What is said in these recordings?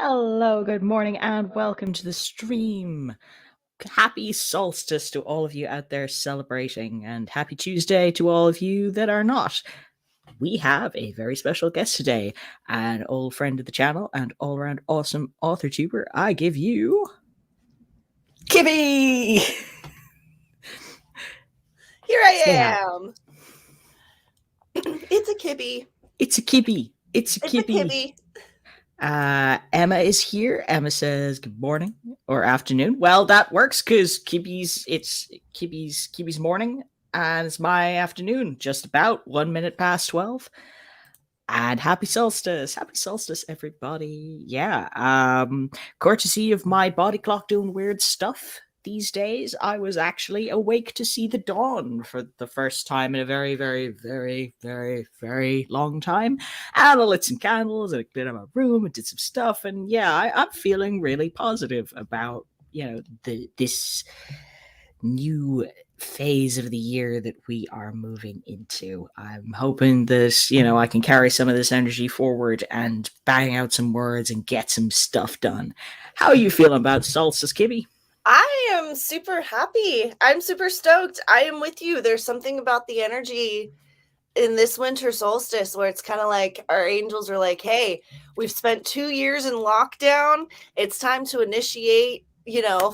Hello, good morning, and welcome to the stream. Happy solstice to all of you out there celebrating, and happy Tuesday to all of you that are not. We have a very special guest today, an old friend of the channel and all around awesome author tuber. I give you Kibby! Here I Yeah. am. It's a kibby. It's a Kibby. It's a It's a Kibby. kibby. Emma is here. Emma says good morning or afternoon. Well, that works because it's Kibby's morning and it's my afternoon, just about 1 minute past 12. And happy solstice, everybody. Yeah. Courtesy of my body clock doing weird stuff these days, I was actually awake to see the dawn for the first time in a very, very, very, very, very long time. And I lit some candles and I cleared out my room and did some stuff. And yeah, I'm feeling really positive about this new phase of the year that we are moving into. I'm hoping that, I can carry some of this energy forward and bang out some words and get some stuff done. How are you feeling about Solstice, Kibby? I am super happy. I'm super stoked. I am with you. There's something about the energy in this winter solstice where it's kind of like our angels are like, hey, we've spent 2 years in lockdown. It's time to initiate,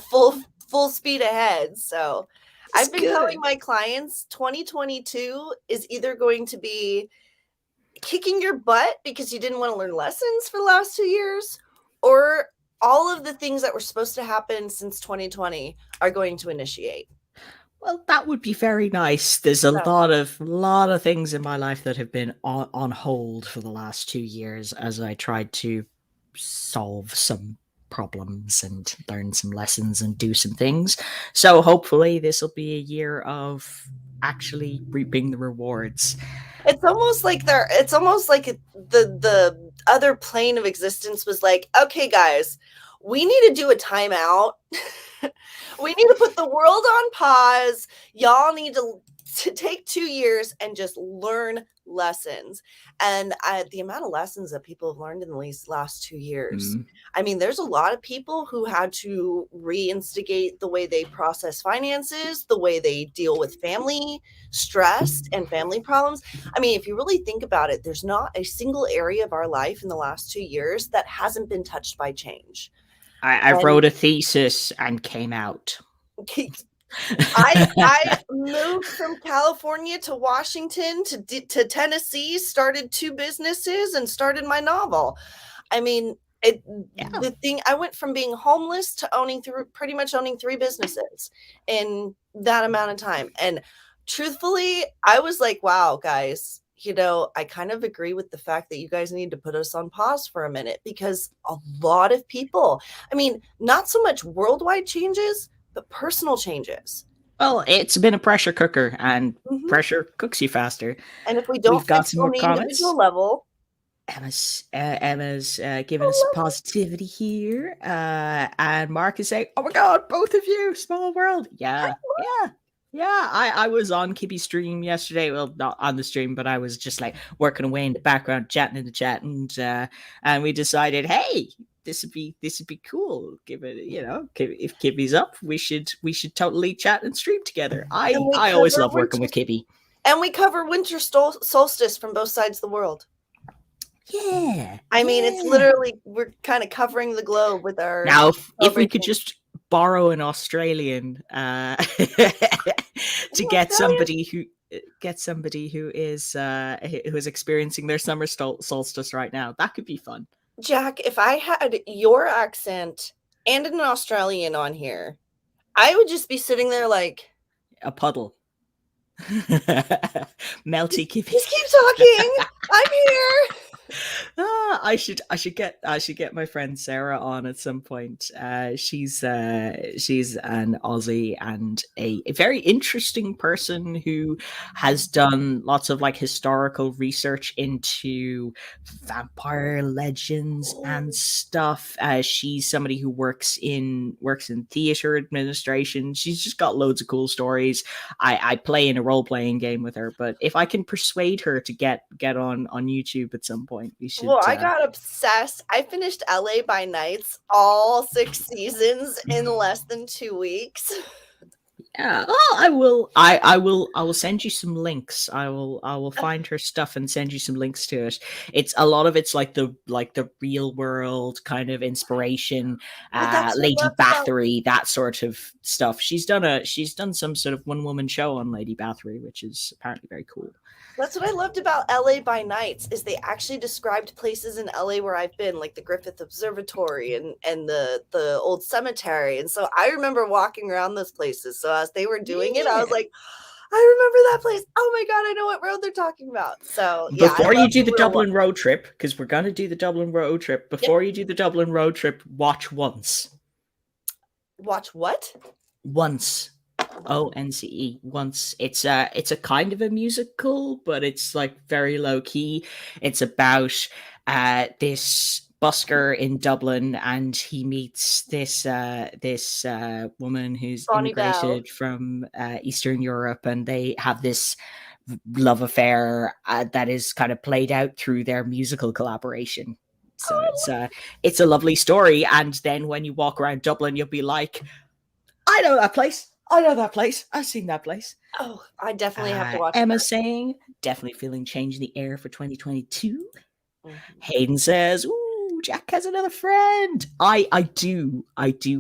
full speed ahead. So I've been telling my clients 2022 is either going to be kicking your butt because you didn't want to learn lessons for the last 2 years, or all of the things that were supposed to happen since 2020 are going to initiate. Well, that would be very nice. There's a lot of things in my life that have been on hold for the last 2 years as I tried to solve some problems and learn some lessons and do some things. So hopefully this will be a year of actually reaping the rewards. It's almost like the other plane of existence was like, okay, guys, we need to do a timeout. We need to put the world on pause. Y'all need to take 2 years and just learn lessons. And the amount of lessons that people have learned in the last 2 years. I mean, there's a lot of people who had to reinstigate the way they process finances, the way they deal with family stress and family problems. I mean, if you really think about it, there's not a single area of our life in the last 2 years that hasn't been touched by change. I wrote a thesis and came out. I moved from California to Washington to Tennessee, started 2 businesses, and started my novel. I mean, I went from being homeless to pretty much owning 3 businesses in that amount of time. And truthfully, I was like, wow, guys, I kind of agree with the fact that you guys need to put us on pause for a minute, because a lot of people, I mean, not so much worldwide changes, but personal changes. Well, it's been a pressure cooker, and pressure cooks you faster. And if we don't got some more on the comments. individual level, Emma's giving us positivity here, and Mark is saying, "Oh my god, both of you, small world." Yeah. I was on Kibby's stream yesterday. Well, not on the stream, but I was just like working away in the background, chatting in the chat, and we decided, hey, this would be cool. Give it, if Kibby's up, we should totally chat and stream together. I always love working with Kibby. And we cover winter solstice from both sides of the world. Yeah. I mean, it's literally, we're kind of covering the globe with our. Now, if we could just borrow an Australian to get somebody who is experiencing their summer solstice right now, that could be fun. Jack, if I had your accent and an Australian on here, I would just be sitting there like a puddle. Melty Kibby. Just keep talking. I'm here. I should get my friend Sarah on at some point. She's an Aussie and a very interesting person who has done lots of like historical research into vampire legends and stuff. She's somebody who works in theater administration. She's just got loads of cool stories. I play in a role-playing game with her, but if I can persuade her to get on YouTube at some point, point. We should. Well, I got obsessed. I finished LA by Nights, all 6 seasons in less than 2 weeks. Yeah, well, I will send you some links. I will find her stuff and send you some links to it. A lot of it's like the real world kind of inspiration, Well, that's what I Lady loved about Bathory, that sort of stuff. She's done some sort of one woman show on Lady Bathory, which is apparently very cool. That's what I loved about LA by Nights is they actually described places in LA where I've been, like the Griffith Observatory and the old cemetery. And so I remember walking around those places. So as they were doing it, I was like, I remember that place. Oh my God, I know what road they're talking about. So yeah. Before you do the Dublin road trip, because we're going to do the Dublin road trip, before you do the Dublin road trip, watch Once. Watch what? Once. ONCE. Once. It's a kind of a musical, but it's like very low key. It's about this busker in Dublin, and he meets this woman who's immigrated from Eastern Europe, and they have this love affair that is kind of played out through their musical collaboration. So it's a lovely story. And then when you walk around Dublin, you'll be like, I know that place. I know that place. I've seen that place. Oh, I definitely have to watch Emma that. saying, definitely feeling change in the air for 2022. Mm-hmm. Hayden says, ooh, Jack has another friend. I do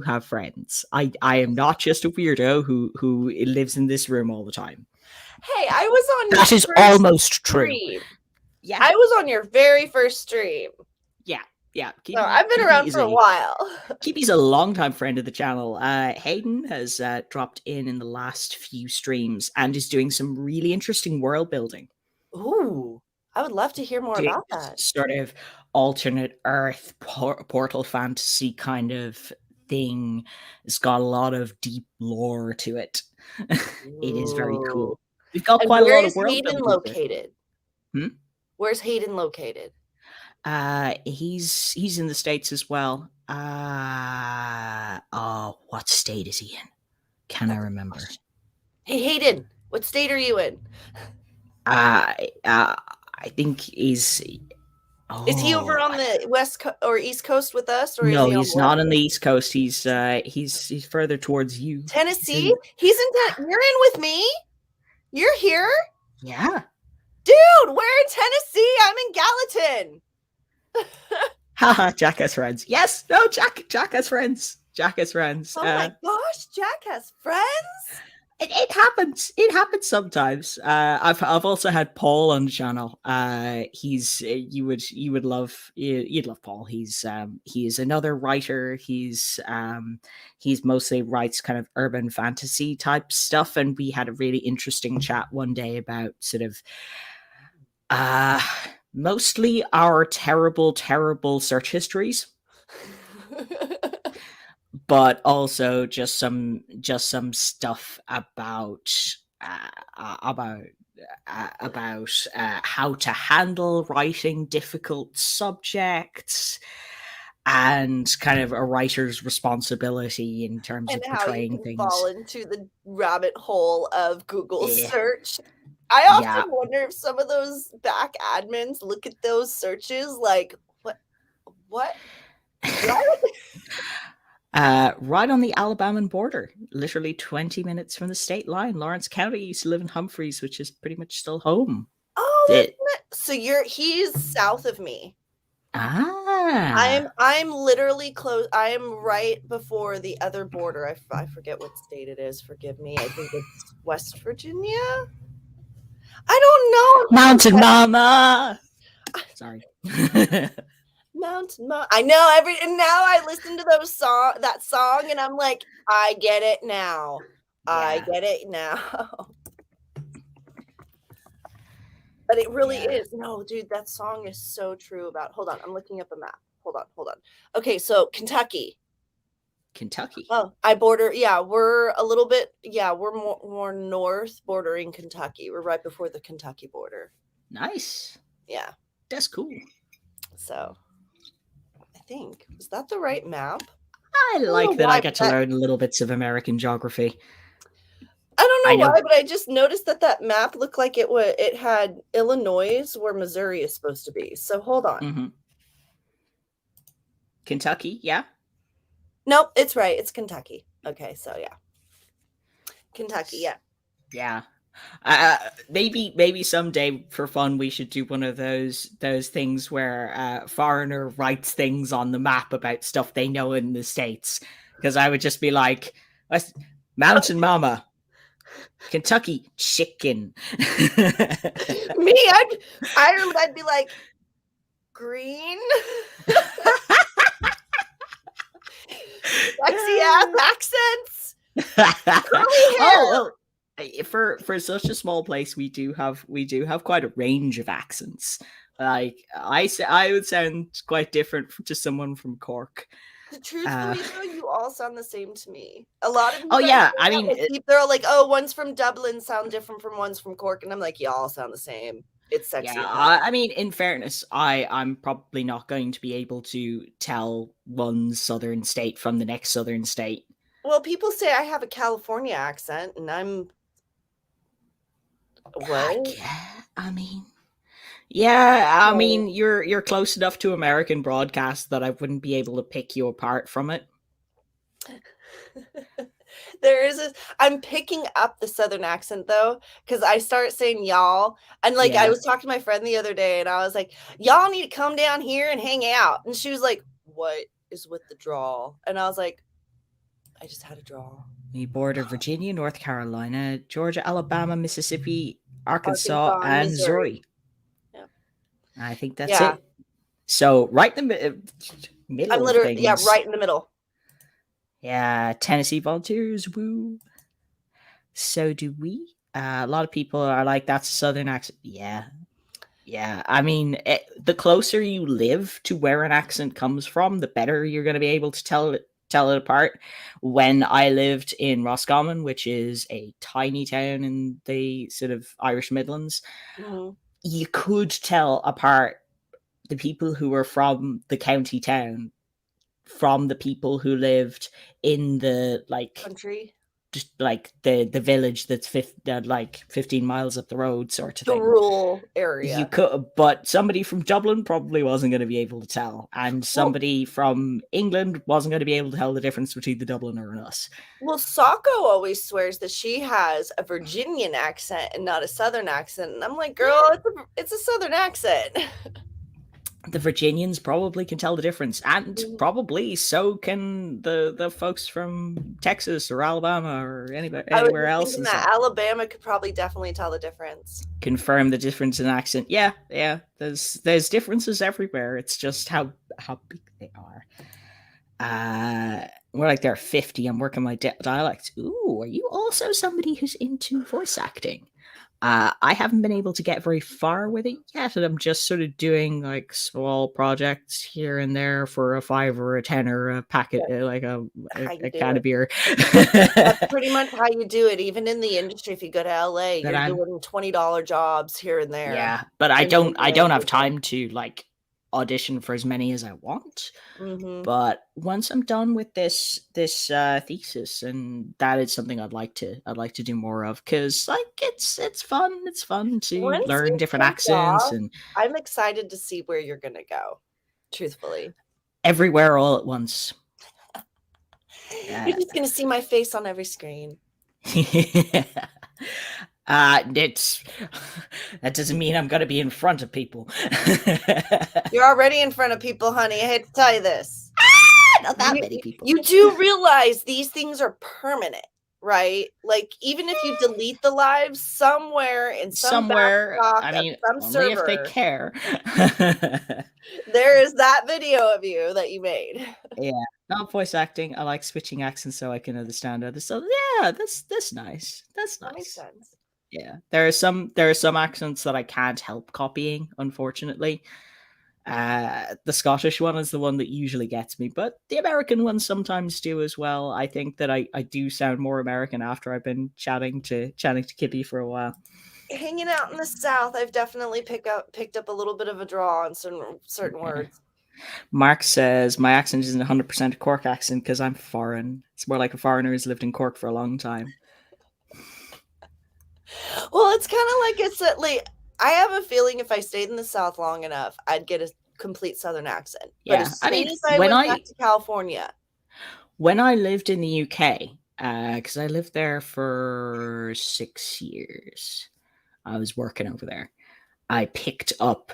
have friends. I am not just a weirdo who lives in this room all the time. Hey, I was on that is almost true. Yeah, I was on your very first stream. Yeah, so I've been around for a while. Kibi's a longtime friend of the channel. Hayden has dropped in the last few streams and is doing some really interesting world building. Ooh, I would love to hear more about that. Sort of alternate Earth portal fantasy kind of thing. It's got a lot of deep lore to it. It is very cool. We've got quite a lot of world building. Where's Hayden located? Where's Hayden located? He's in the States as well. What state is he in? Can I remember? Hey Hayden, what state are you in? I think he's. Is he over on the west or east coast with us? Or no, he's not on the east coast. He's further towards you. Tennessee. He's in. You're in with me. You're here. Yeah, dude, we're in Tennessee. I'm in Gallatin. Haha, Jack has friends. Yes, no, Jack has friends. Jack has friends. Oh my gosh, Jack has friends. It happens. It happens sometimes. I've also had Paul on the channel. You'd love Paul. He is another writer. He's mostly writes kind of urban fantasy type stuff, and we had a really interesting chat one day about sort of mostly our terrible search histories. But also just some stuff about how to handle writing difficult subjects and kind of a writer's responsibility in terms of portraying things. Fall into the rabbit hole of Google search. I often wonder if some of those back admins look at those searches like, what? Right on the Alabama border, literally 20 minutes from the state line. Lawrence County. Used to live in Humphreys, which is pretty much still home. Oh, so he's south of me. I'm literally close. I am right before the other border. I forget what state it is. Forgive me. I think it's West Virginia. I don't know. Mountain Mama. Sorry. Mountain Mama. I know and now I listen to that song and I'm like, I get it now. Yeah. I get it now. But it really is. No, dude, that song is so true about. Hold on, I'm looking up a map. Hold on. Okay, so Kentucky. Oh, I border. Yeah, we're a little bit. Yeah, we're more north, bordering Kentucky. We're right before the Kentucky border. Nice. Yeah, that's cool. So, I think is that the right map? I like that I get to learn little bits of American geography. I don't don't know why, but I just noticed that map looked like it had Illinois where Missouri is supposed to be. So hold on. Mm-hmm. Kentucky, yeah. Nope, it's right. It's Kentucky. Okay, so yeah, Kentucky, yeah. Yeah. Maybe someday for fun we should do one of those things where foreigner writes things on the map about stuff they know in the States. Because I would just be like, Mountain Mama, Kentucky chicken. Me, Ireland, I'd be like, green. Sexy ass accents. Curly hair. For such a small place, we do have quite a range of accents. Like I would sound quite different to someone from Cork. Truthfully, though, you all sound the same to me. A lot of you. Oh yeah, I mean, they're all like, "Oh, one's from Dublin sound different from one's from Cork," and I'm like, "You all sound the same." It's sexy. Yeah, I mean, in fairness, I'm probably not going to be able to tell one southern state from the next southern state. Well, people say I have a California accent, and I'm. What? I mean, yeah, I mean, you're close enough to American broadcast that I wouldn't be able to pick you apart from it. I'm picking up the southern accent though, because I start saying y'all, and like I was talking to my friend the other day, and I was like, "Y'all need to come down here and hang out," and she was like, "What is with the drawl?" And I was like, "I just had a drawl." We border Virginia, North Carolina, Georgia, Alabama, Mississippi, Arkansas and Missouri. Yeah, I think that's it. So right in the middle. I'm literally right in the middle. Yeah, Tennessee Volunteers, woo. So do we. A lot of people are like, that's a southern accent. Yeah. I mean, the closer you live to where an accent comes from, the better you're going to be able to tell it apart. When I lived in Roscommon, which is a tiny town in the sort of Irish Midlands, you could tell apart the people who were from the county town from the people who lived in the country, just like the village that's 15 miles up the road sort of thing. The rural area. You could, but somebody from Dublin probably wasn't going to be able to tell, and somebody from England wasn't going to be able to tell the difference between the Dubliner and us. Well, Sako always swears that she has a Virginian accent and not a southern accent, and I'm like, girl, it's a southern accent. The Virginians probably can tell the difference, and probably so can the folks from Texas or Alabama or anywhere else. And that Alabama could probably definitely tell the difference. Confirm the difference in accent. Yeah. There's differences everywhere. It's just how big they are. We're like they're 50. I'm working my dialect. Ooh, are you also somebody who's into voice acting? I haven't been able to get very far with it yet, and I'm just sort of doing like small projects here and there for a $5 or a $10 or a packet, like a can of beer. That's pretty much how you do it. Even in the industry, if you go to LA, you're doing $20 jobs here and there. Yeah, but I don't have time to like audition for as many as I want. But once I'm done with this thesis, and that is something I'd like to do more of, because like it's fun to learn different accents, and I'm excited to see where you're gonna go. Truthfully, everywhere all at once. You're just gonna see my face on every screen. That doesn't mean I'm gonna be in front of people. You're already in front of people, honey. I hate to tell you this. Not that many people. You do realize these things are permanent, right? Like even if you delete the lives somewhere in somewhere, I mean, some only server, if they care. There is that video of you that you made. Yeah, not voice acting. I like switching accents so I can understand others. So yeah, that's nice. That's nice. That makes sense. Yeah, there are some accents that I can't help copying, unfortunately. The Scottish one is the one that usually gets me, but the American ones sometimes do as well. I think that I do sound more American after I've been chatting to Kippy for a while. Hanging out in the South, I've definitely picked up a little bit of a draw on certain words. Mark says my accent isn't 100% a Cork accent because I'm foreign. It's more like a foreigner who's lived in Cork for a long time. Well, it's kind of like it's like I have a feeling if I stayed in the South long enough, I'd get a complete Southern accent. But Yeah, as I soon mean, as I went back to California, when I lived in the UK, because I lived there for 6 years, I was working over there. I picked up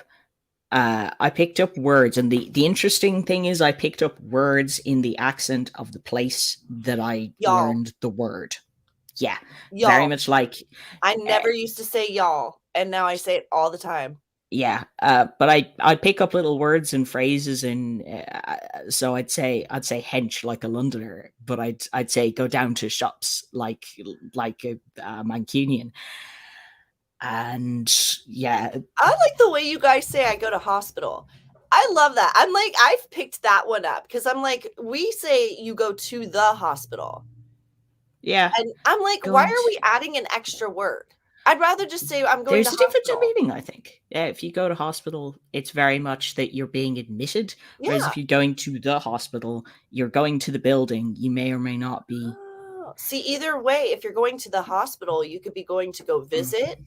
words, and the interesting thing is I picked up words in the accent of the place that I y'all, learned the word. Yeah, very y'all. much like I uh, never used to say y'all, and now I say it all the time. yeah, but I'd pick up little words and phrases, and so I'd say hench like a Londoner, but I'd say go down to shops like a Mancunian, and yeah, I like the way you guys say I go to hospital. I love that. I'm like, I've picked that one up because I'm like, we say you go to the hospital. yeah. And I'm like, why Going are we adding an extra word? I'd rather just say I'm going to There's a difference in hospital. meaning, I think. If you go to hospital, it's very much that you're being admitted, whereas Yeah. if you're going to the hospital, you're going to the building. You may or may not be. Oh. See, either way, if you're going to the hospital, you could be going to go visit,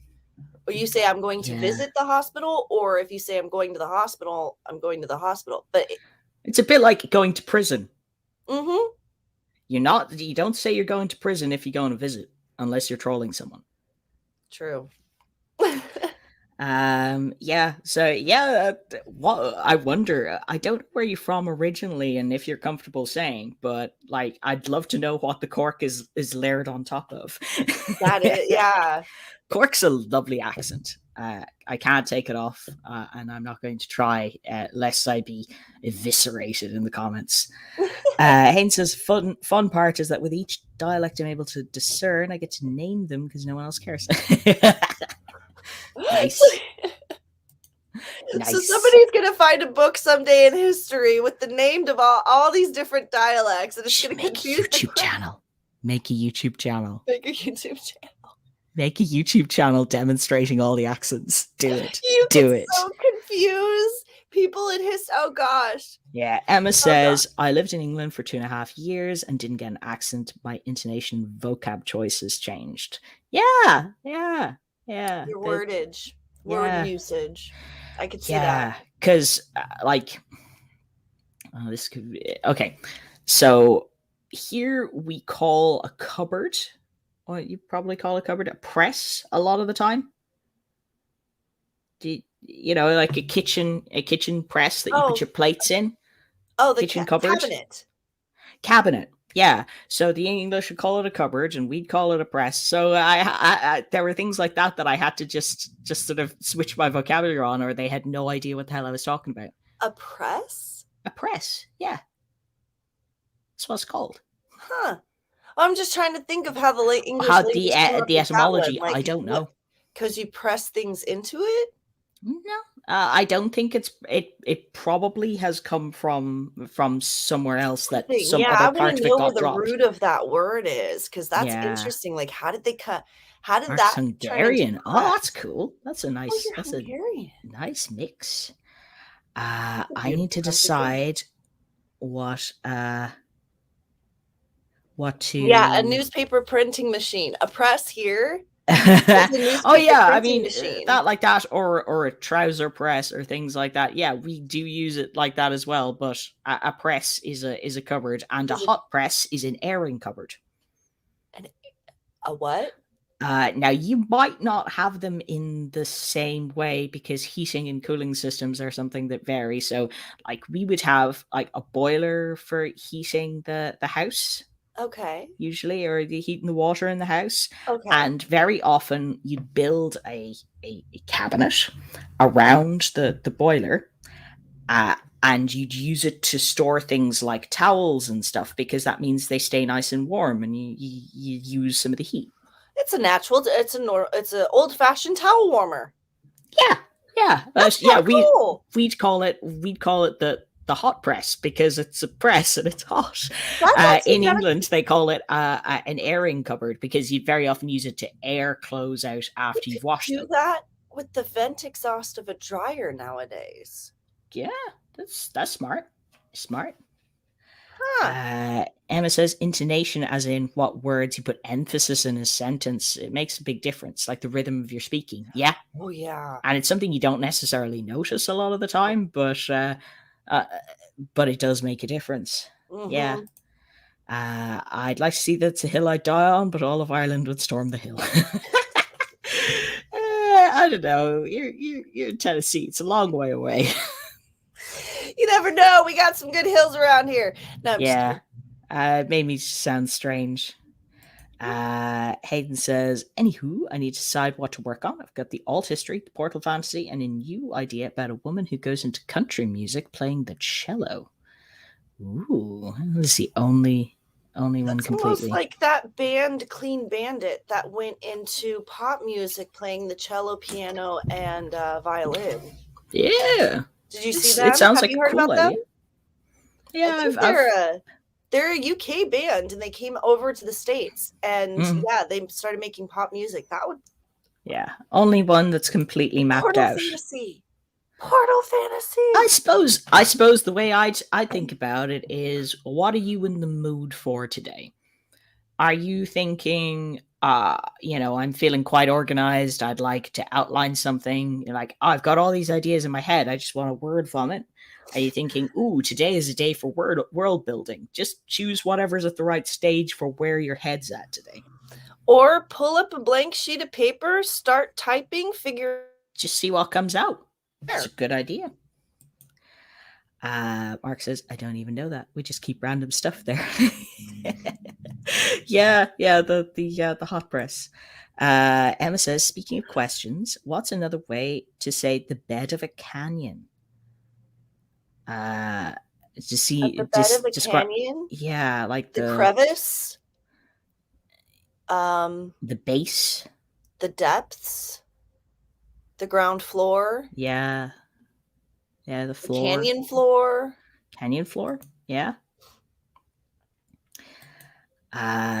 or you say I'm going to Yeah, visit the hospital, or if you say I'm going to the hospital, I'm going to the hospital. But it's a bit like going to prison. mm-hmm. You're not. You don't say you're going to prison if you go on a visit, unless you're trolling someone. True. Yeah, so yeah, what I wonder, I don't know where you're from originally and if you're comfortable saying, but like I'd love to know what the cork is layered on top of. That is, yeah. Cork's a lovely accent. I can't take it off, and I'm not going to try, lest I be eviscerated in the comments. Hayden says, fun part is that with each dialect I'm able to discern, I get to name them because no one else cares. Nice. So Nice. somebody's gonna find a book someday in history with the name of all these different dialects, and it's gonna Make a confuse the YouTube channel. Make a YouTube channel. Make a YouTube channel. Make a YouTube channel demonstrating all the accents. Do it. You Do could it. so confuse people in his. Oh gosh. Yeah. Emma Oh says, I lived in England for 2.5 years and didn't get an accent. My intonation vocab choices changed. Yeah. Yeah. Yeah. Your wordage, word Yeah. usage. I could see that. Yeah. Because, like, this could be. Okay. So here we call a cupboard, or you probably call a cupboard a press a lot of the time. Like a kitchen press that you put your plates in. Oh, the Kitchen cupboard. cabinet. Yeah. So the English would call it a cupboard, and we'd call it a press. So there were things like that I had to just sort of switch my vocabulary on, or they had no idea what the hell I was talking about. A press? A press. Yeah. That's what it's called. Huh. I'm just trying to think of how the English How language the etymology, like, I don't know. Because you press things into it? No, I don't think it probably has come from somewhere else that some Yeah, other I want part to of it know where got the dropped. root of that word is, because that's Yeah. interesting. Like, how did they cut? How did Or that turn into Hungarian. Oh, press? that's cool. That's a nice. You're That's Hungarian. a nice mix. I need to decide what to. Yeah, a newspaper printing machine. A press here. Oh yeah, I mean machine. that like that, or a trouser press or things like that. Yeah, we do use it like that as well. But a press is a cupboard, and a hot press is an airing cupboard. A what? Now you might not have them in the same way because heating and cooling systems are something that vary. So, like we would have like a boiler for heating the house. Okay. Usually, or the heat and the water in the house. Okay. And very often you'd build a cabinet around the boiler, and you'd use it to store things like towels and stuff, because that means they stay nice and warm, and you use some of the heat. It's a natural. It's an old-fashioned towel warmer. Yeah. That's yeah. cool. We'd call it the hot press because it's a press and it's hot. In England, they call it an airing cupboard because you'd very often use it to air clothes out after you've washed them. Do that with the vent exhaust of a dryer nowadays. Yeah, that's smart. Smart. Huh. Emma says intonation, as in what words you put emphasis in a sentence. It makes a big difference, like the rhythm of your speaking. Yeah. Oh, yeah. And it's something you don't necessarily notice a lot of the time, uh, but it does make a difference. Yeah. Mm-hmm. I'd like to see that's a hill I'd die on, but all of Ireland would storm the hill. I don't know. You're in Tennessee. It's a long way away. You never know. We got some good hills around here. No, I'm just Yeah. kidding. It made me sound strange. Hayden says, anywho, I need to decide what to work on. I've got the alt history, the portal fantasy, and a new idea about a woman who goes into country music playing the cello. Ooh, this is the only one It's almost completely. like that band Clean Bandit that went into pop music playing the cello, piano, and violin. Yeah. Did you see them? It sounds Have like you a heard cool about idea. them? Yeah, I think they're a UK band, and they came over to the States, and they started making pop music. That would only one that's completely mapped Portal out. Fantasy. Portal Fantasy. I suppose the way I think about it is, what are you in the mood for today? Are you thinking, I'm feeling quite organized. I'd like to outline something. You're like, I've got all these ideas in my head. I just want a word vomit. Are you thinking, ooh, today is a day for world building? Just choose whatever's at the right stage for where your head's at today. Or pull up a blank sheet of paper, start typing, just see what comes out. It's a good idea. Mark says, I don't even know that. We just keep random stuff there. yeah, the hot press. Emma says, speaking of questions, what's another way to say the bed of a canyon? To see the bed of a canyon. Yeah, like the crevice. The base. The depths. The ground floor. Yeah. Yeah, the floor. The canyon floor. Canyon floor, yeah.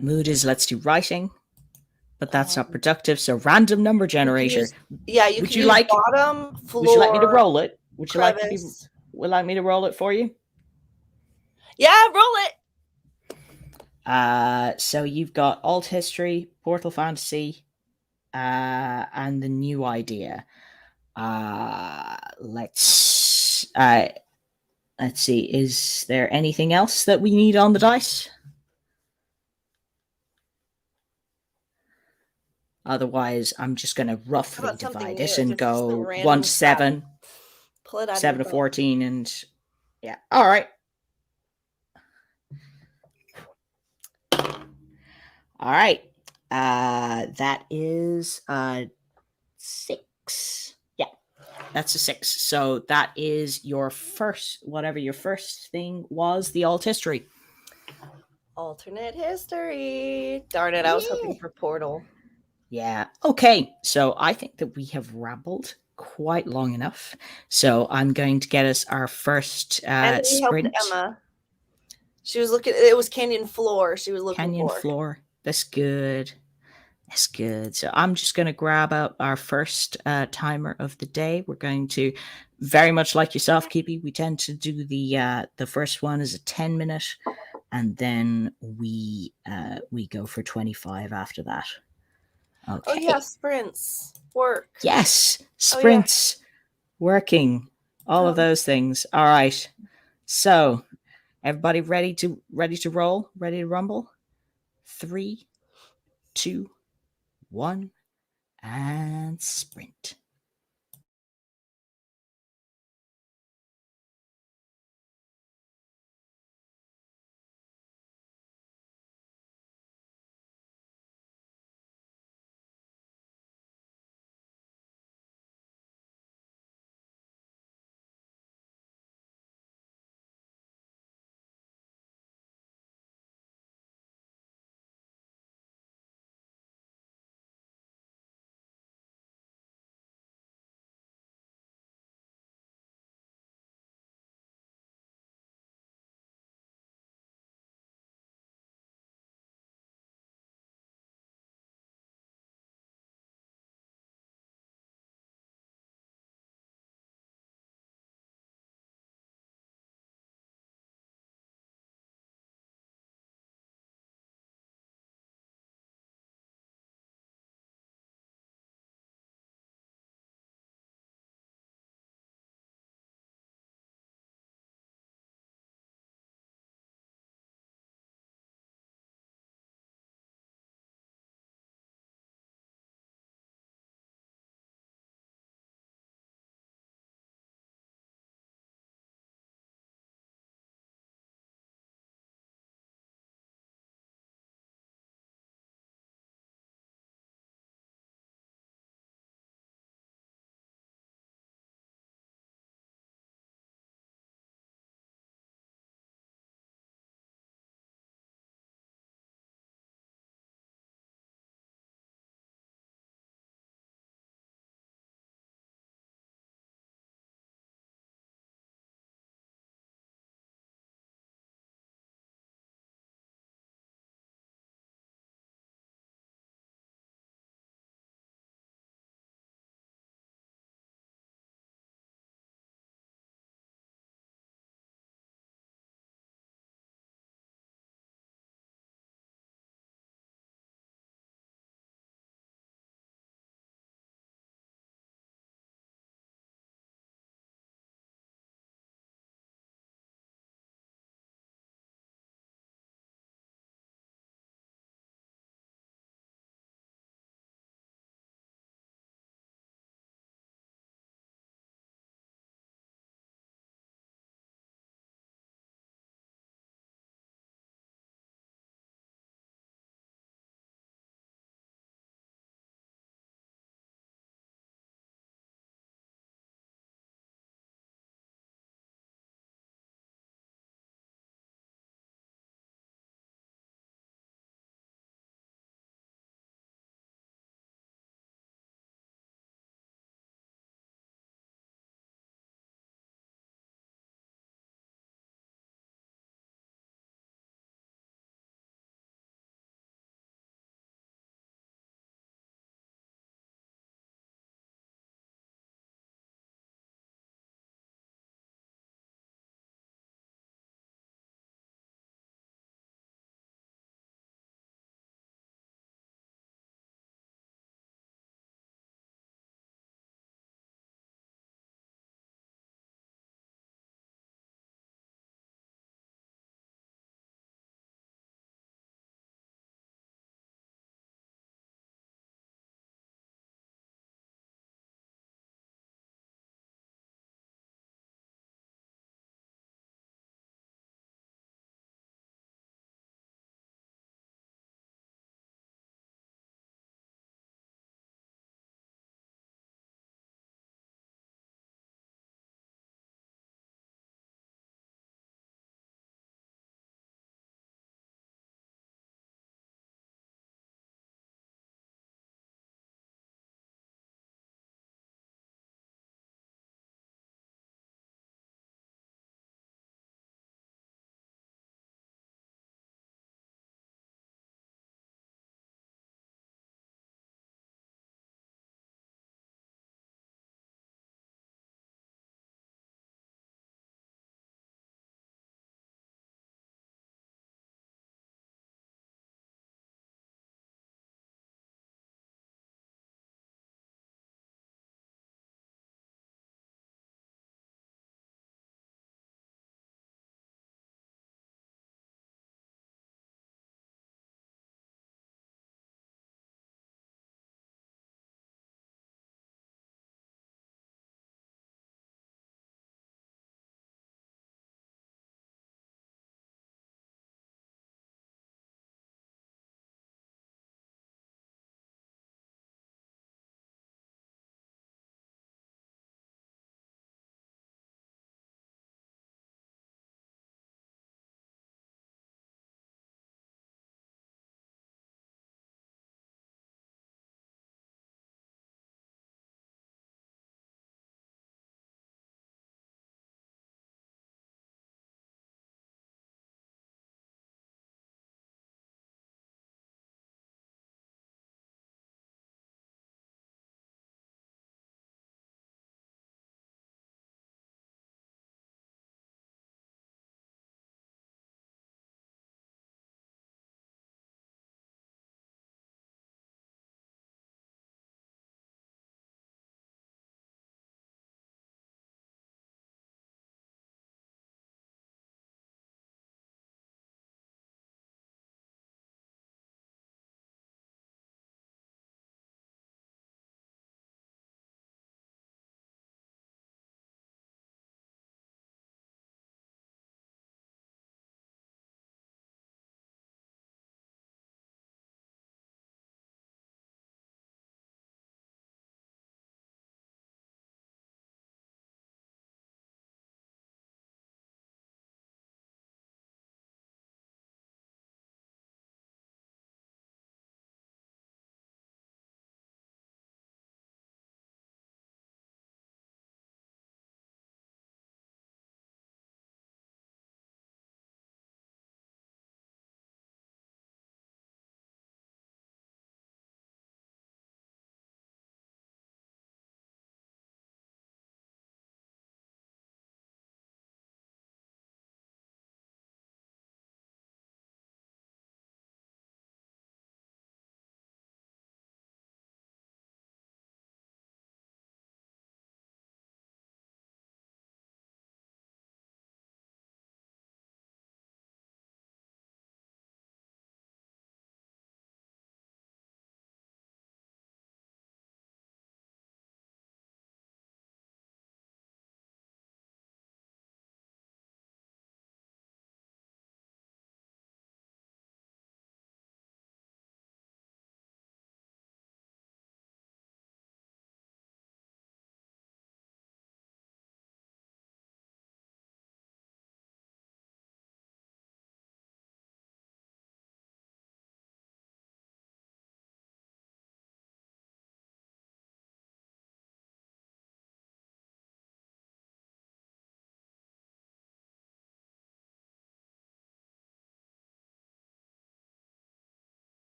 Mood is let's do writing, but that's not productive. So random number generator. You would you like bottom floor? Would you like me to roll it? Would you like me to roll it for you? Yeah, roll it. So you've got alt history, portal fantasy, and the new idea. Let's see. Is there anything else that we need on the dice? Otherwise, I'm just going to roughly divide this and go 1 to 7, pull it out 7 to 14, and yeah. All right. All right. That is 6. Yeah, that's a 6. So that is your first, whatever your first thing was, the alt history. Alternate history. Darn it, I was hoping for portal. Yeah. Okay. So I think that we have rambled quite long enough. So I'm going to get us our first and we sprint. Helped Emma. She was looking. It was canyon floor. She was looking canyon for. floor. That's good. That's good. So I'm just going to grab up our first timer of the day. We're going to, very much like yourself, Kippy, we tend to do the first one as a 10-minute, and then we go for 25 after that. Okay. Oh yeah, sprints work. Yes, sprints, working, all of those things. All right. So, everybody ready to roll? Ready to rumble? 3, 2, 1, and sprint.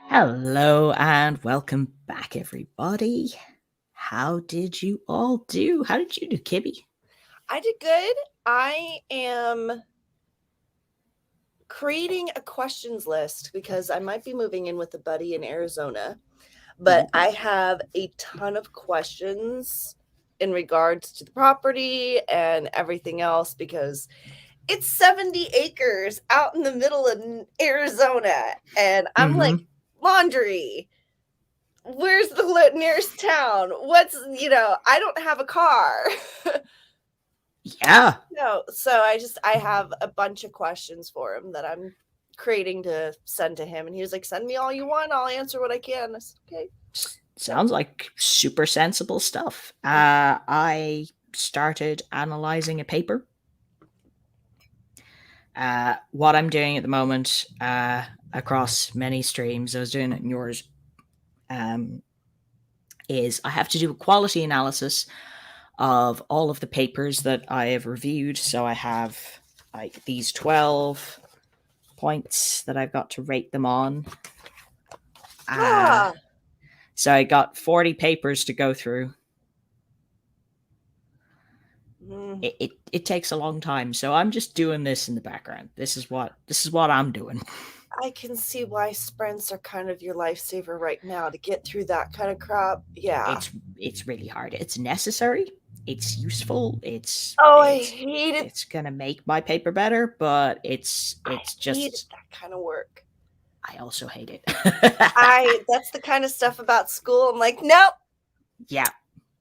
Hello and welcome back, everybody. How did you all do? How did you do, Kibby? I did good. I am creating a questions list because I might be moving in with a buddy in Arizona, but I have a ton of questions in regards to the property and everything else because it's 70 acres out in the middle of Arizona, and I'm like, laundry. Where's the nearest town? I don't have a car. Yeah. No, so I have a bunch of questions for him that I'm creating to send to him, and he was like, "Send me all you want. I'll answer what I can." I said, "Okay." Sounds like super sensible stuff. I started analyzing a paper. What I'm doing at the moment, across many streams, I was doing it in yours, is I have to do a quality analysis of all of the papers that I have reviewed. So I have like these 12 points that I've got to rate them on. So I got 40 papers to go through. It takes a long time, so I'm just doing this in the background. This is what I'm doing. I can see why sprints are kind of your lifesaver right now to get through that kind of crap. Yeah, it's really hard. It's necessary. It's useful. I hate it. It's gonna make my paper better, but it's just hate that kind of work. I also hate it. That's the kind of stuff about school. I'm like, nope. Yeah.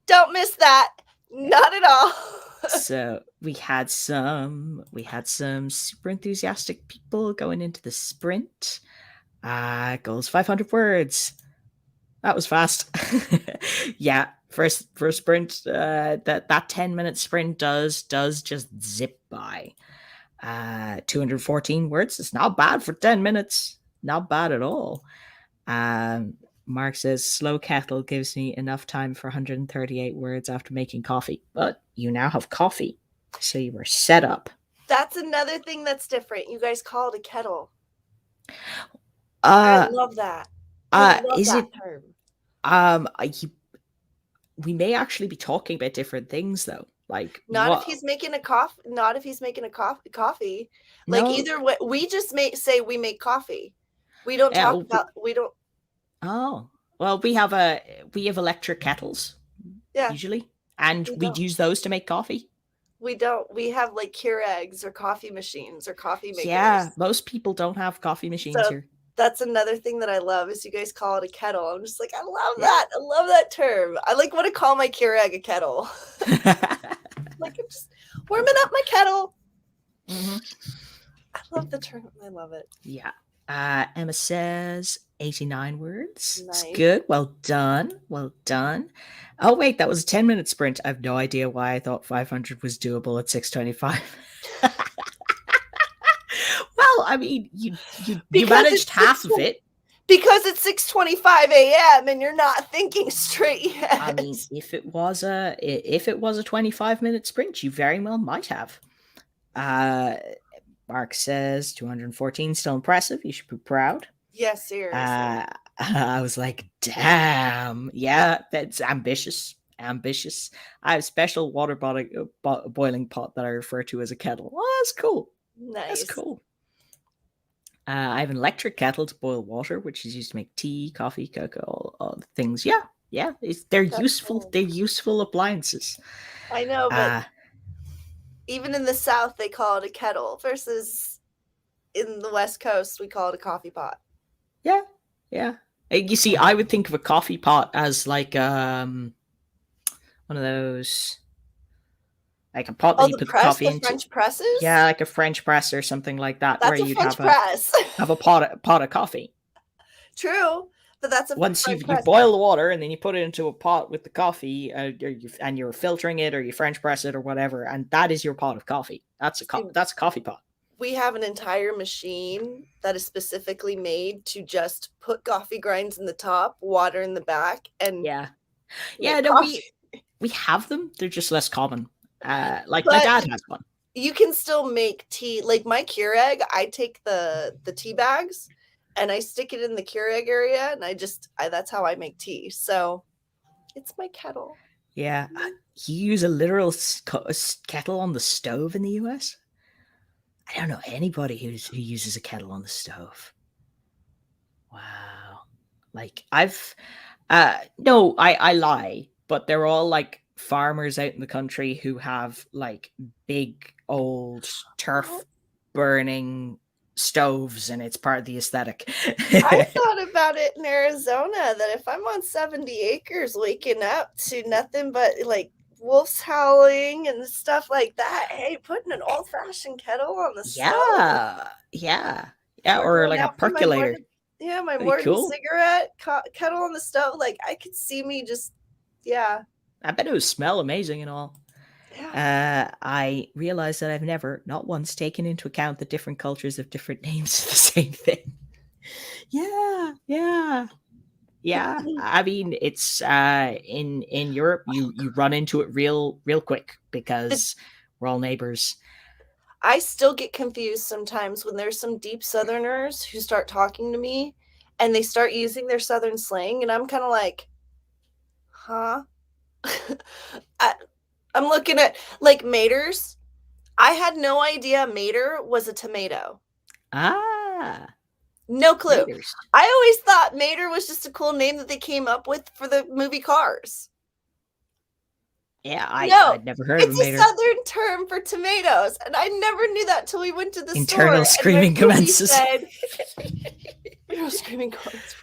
Don't miss that. Not at all. So we had some super enthusiastic people going into the sprint. Goals 500 words. That was fast. Yeah, first sprint. That 10-minute sprint does just zip by. 214 words. It's not bad for 10 minutes. Not bad at all. Mark says slow kettle gives me enough time for 138 words after making coffee. But you now have coffee, so you were set up. That's another thing that's different. You guys call it a kettle. I love that. I love that term. We may actually be talking about different things though. Like if he's making a coffee. Not if he's making a coffee. Like no. Either way, we just say we make coffee. We don't talk about. We don't. Oh well, we have electric kettles. Yeah. Usually, and we'd use those to make coffee. We don't. We have like Keurigs or coffee machines or coffee makers. Yeah, most people don't have coffee machines here. That's another thing that I love is you guys call it a kettle. I'm just like, I love that. I love that term. I like want to call my Keurig a kettle. Like I'm just warming up my kettle. Mm-hmm. I love the term. I love it. Yeah. Emma says 89 words. Nice. It's good. Well done. Well done. Oh, wait, that was a 10-minute sprint. I have no idea why I thought 500 was doable at 6:25. Well, I mean, you managed half of it. Because it's 6:25 a.m. and you're not thinking straight yet. I mean, if it was a 25-minute sprint, you very well might have. Mark says 214 still impressive. You should be proud. Yes, seriously. I was like, damn. Yeah, that's ambitious. Ambitious. I have a special water boiling pot that I refer to as a kettle. Oh, that's cool. Nice. That's cool. I have an electric kettle to boil water, which is used to make tea, coffee, cocoa, all the things. Yeah. They're that's useful. Cool. They're useful appliances. I know, but even in the South, they call it a kettle versus in the West Coast, we call it a coffee pot. Yeah. You see, I would think of a coffee pot as like one of those, like a pot that you put coffee into. French presses? Yeah, like a French press or something like that. That's where you'd have a pot of coffee. True. But that's once you boil the water and then you put it into a pot with the coffee, and you're filtering it or you French press it or whatever, and that is your pot of coffee. That's a coffee pot. We have an entire machine that is specifically made to just put coffee grinds in the top, water in the back, and we have them. They're just less common. My dad has one. You can still make tea. Like my Keurig, I take the tea bags and I stick it in the Keurig area, and that's how I make tea. So it's my kettle. Yeah. You use a literal kettle on the stove in the US? I don't know anybody who uses a kettle on the stove. Wow. Like no, I lie, but they're all like farmers out in the country who have like big old turf burning stoves, and it's part of the aesthetic. I thought about it in Arizona that if I'm on 70 acres waking up to nothing but like wolves howling and stuff like that, hey, putting an old-fashioned kettle on the stove. Yeah, or like a percolator. My Morton cigarette kettle on the stove. Like, I could see me just, yeah. I bet it would smell amazing and all. Yeah. I realized that I've never, not once, taken into account the different cultures of different names for the same thing. Yeah. I mean, it's in Europe, you run into it real quick because we're all neighbors. I still get confused sometimes when there's some deep Southerners who start talking to me and they start using their Southern slang, and I'm kind of like, huh? I'm looking at like maters. I had no idea mater was a tomato. No clue. Maters. I always thought mater was just a cool name that they came up with for the movie Cars. Yeah, I'd never heard of mater. It's a Southern term for tomatoes, and I never knew that till we went to the Internal store. Screaming commences. Screaming comments.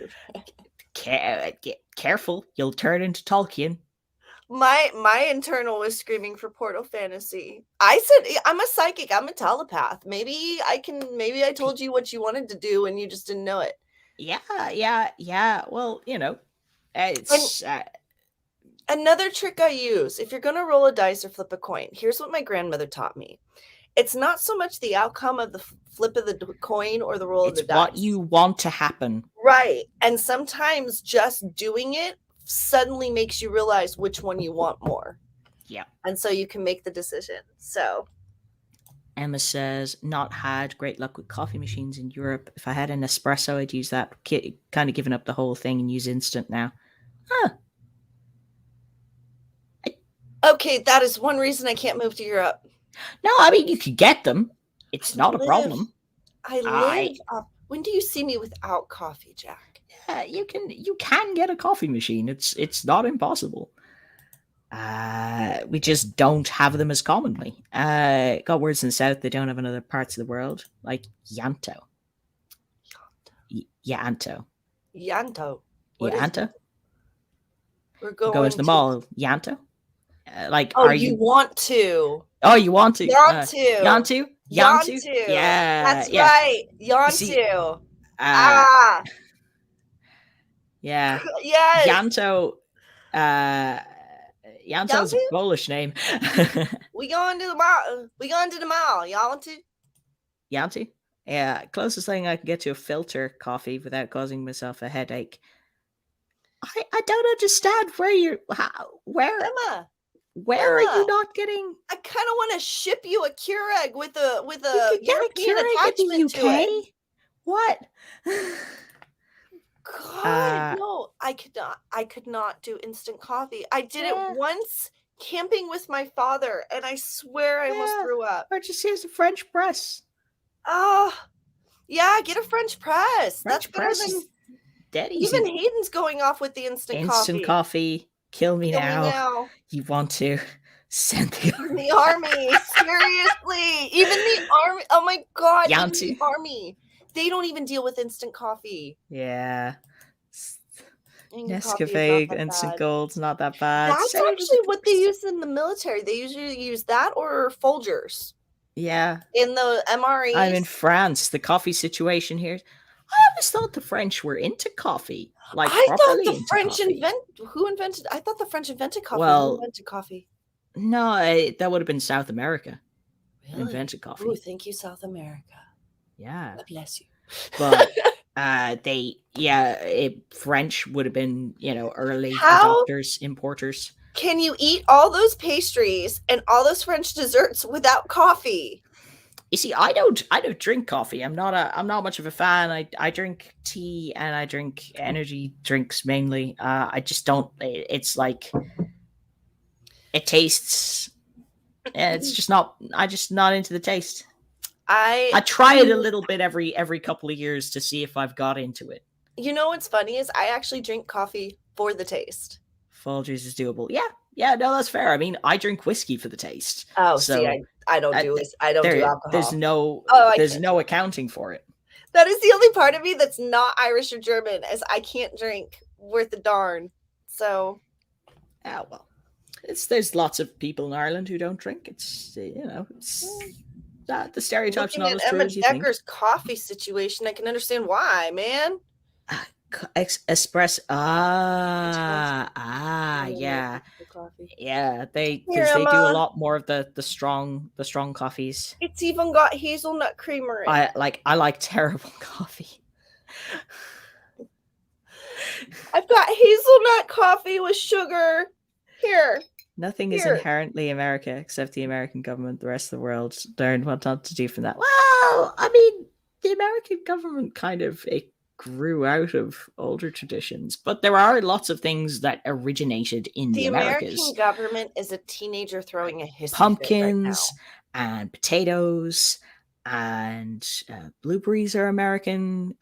Careful, you'll turn into Tolkien. My internal was screaming for Portal Fantasy. I said I'm a psychic. I'm a telepath. Maybe I told you what you wanted to do and you just didn't know it. Yeah. Well, it's another trick I use. If you're gonna roll a dice or flip a coin, here's what my grandmother taught me. It's not so much the outcome of the flip of the coin or the roll of the dice. It's what you want to happen. Right. And sometimes just doing it suddenly makes you realize which one you want more. Yeah. And so you can make the decision. So Emma says, not had great luck with coffee machines in Europe. If I had an espresso, I'd use that. Kind of given up the whole thing and use instant now. Okay, that is one reason I can't move to Europe. No, I mean, you could get them. It's not a problem. I live up. When do you see me without coffee, Jack? Yeah, you can get a coffee machine. It's not impossible. We just don't have them as commonly. Got words in the south they don't have in other parts of the world, like Yanto. Yanto. We're going to the mall. Yanto. You want to? Oh, you want to? Yanto. Yeah, that's right. Yanto. Yeah. Yes. Yanto. Yanto's a Polish name. We going to the mall. Yanto. Yeah. Closest thing I can get to a filter coffee without causing myself a headache. I don't understand where Emma. Where are you not getting? I kind of want to ship you a Keurig with a European attachment to it. What? God, no! I could not do instant coffee. I did it once camping with my father, and I swear I almost threw up. Or just use a French press. Oh, yeah, get a French press. That's better than dead easy. Even Hayden's going off with the instant coffee. Kill me now. You want to send the army. Seriously. Even the army. Oh my God. Even the army. They don't even deal with instant coffee. Yeah. Nescafe, instant gold's not that bad. That's actually what they use in the military. They usually use that or Folgers. Yeah. In the MREs. I'm in France. The coffee situation here. I always thought the French were into coffee. I thought the French I thought the French invented coffee. Well, who invented coffee? No, that would have been South America. Really? Invented coffee. Oh, thank you, South America. Yeah. God bless you. But French would have been, early adopters, importers. Can you eat all those pastries and all those French desserts without coffee? You see, I don't drink coffee. I'm not much of a fan. I drink tea and I drink energy drinks mainly. I just don't. It's like it tastes. It's just not. I just not into the taste. I try it a little bit every couple of years to see if I've got into it. You know what's funny is I actually drink coffee for the taste. Folgers is doable. Yeah, no, that's fair. I mean, I drink whiskey for the taste. Oh, so see, I don't do I don't do alcohol. There's no accounting for it. That is the only part of me that's not Irish or German, as I can't drink worth a darn. So, yeah, well, there's lots of people in Ireland who don't drink. It's the stereotype's not as true as you think. Emma Decker's coffee situation, I can understand why, man. Espresso. Yeah. They do a lot more of the strong coffees. It's even got hazelnut creamer in it. I like terrible coffee. I've got hazelnut coffee with sugar. Here. Nothing is inherently America except the American government. The rest of the world learned what not to do from that. Well, I mean, the American government kind of grew out of older traditions, but there are lots of things that originated in the Americas. The American government is a teenager throwing a hissy pumpkins fit right now. And potatoes and blueberries are American.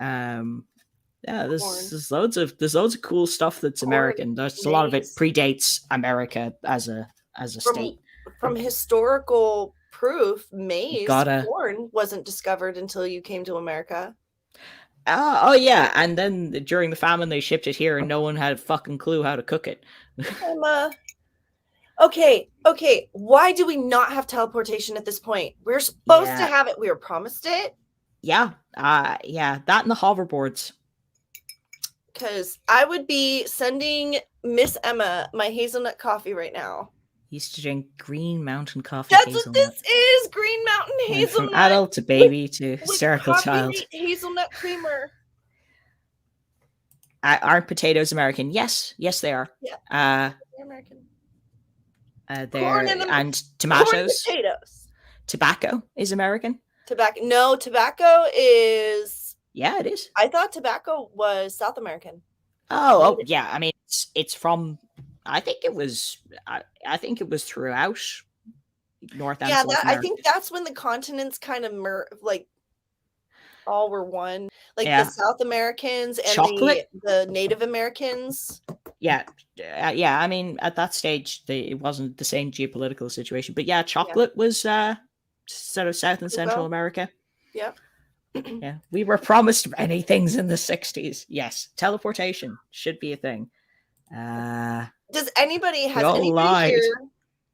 There's loads of cool stuff that's American. There's a lot of it predates America as a state. From historical proof, corn wasn't discovered until you came to America. Oh yeah, and then during the famine they shipped it here, and no one had a fucking clue how to cook it. Okay. Why do we not have teleportation at this point? We're supposed to have it. We were promised it. Yeah. That and the hoverboards. Because I would be sending Miss Emma my hazelnut coffee right now. Used to drink Green Mountain coffee. That's what this is, Green Mountain hazelnut. From adult to baby to hysterical child. Hazelnut creamer. Aren't potatoes American? Yes, they are. Yeah, they're American. And tomatoes. Corn, potatoes. Tobacco is American. Tobacco is. Yeah, it is. I thought tobacco was South American. Oh yeah. I mean, it's from. I think it was throughout North and South America. I think that's when the continents kind of all were one. The South Americans and the Native Americans. Yeah. I mean, at that stage, it wasn't the same geopolitical situation. But yeah, chocolate was sort of South and Central America. Yeah. Yeah, we were promised many things in the 60s. Yes, teleportation should be a thing. Does anybody here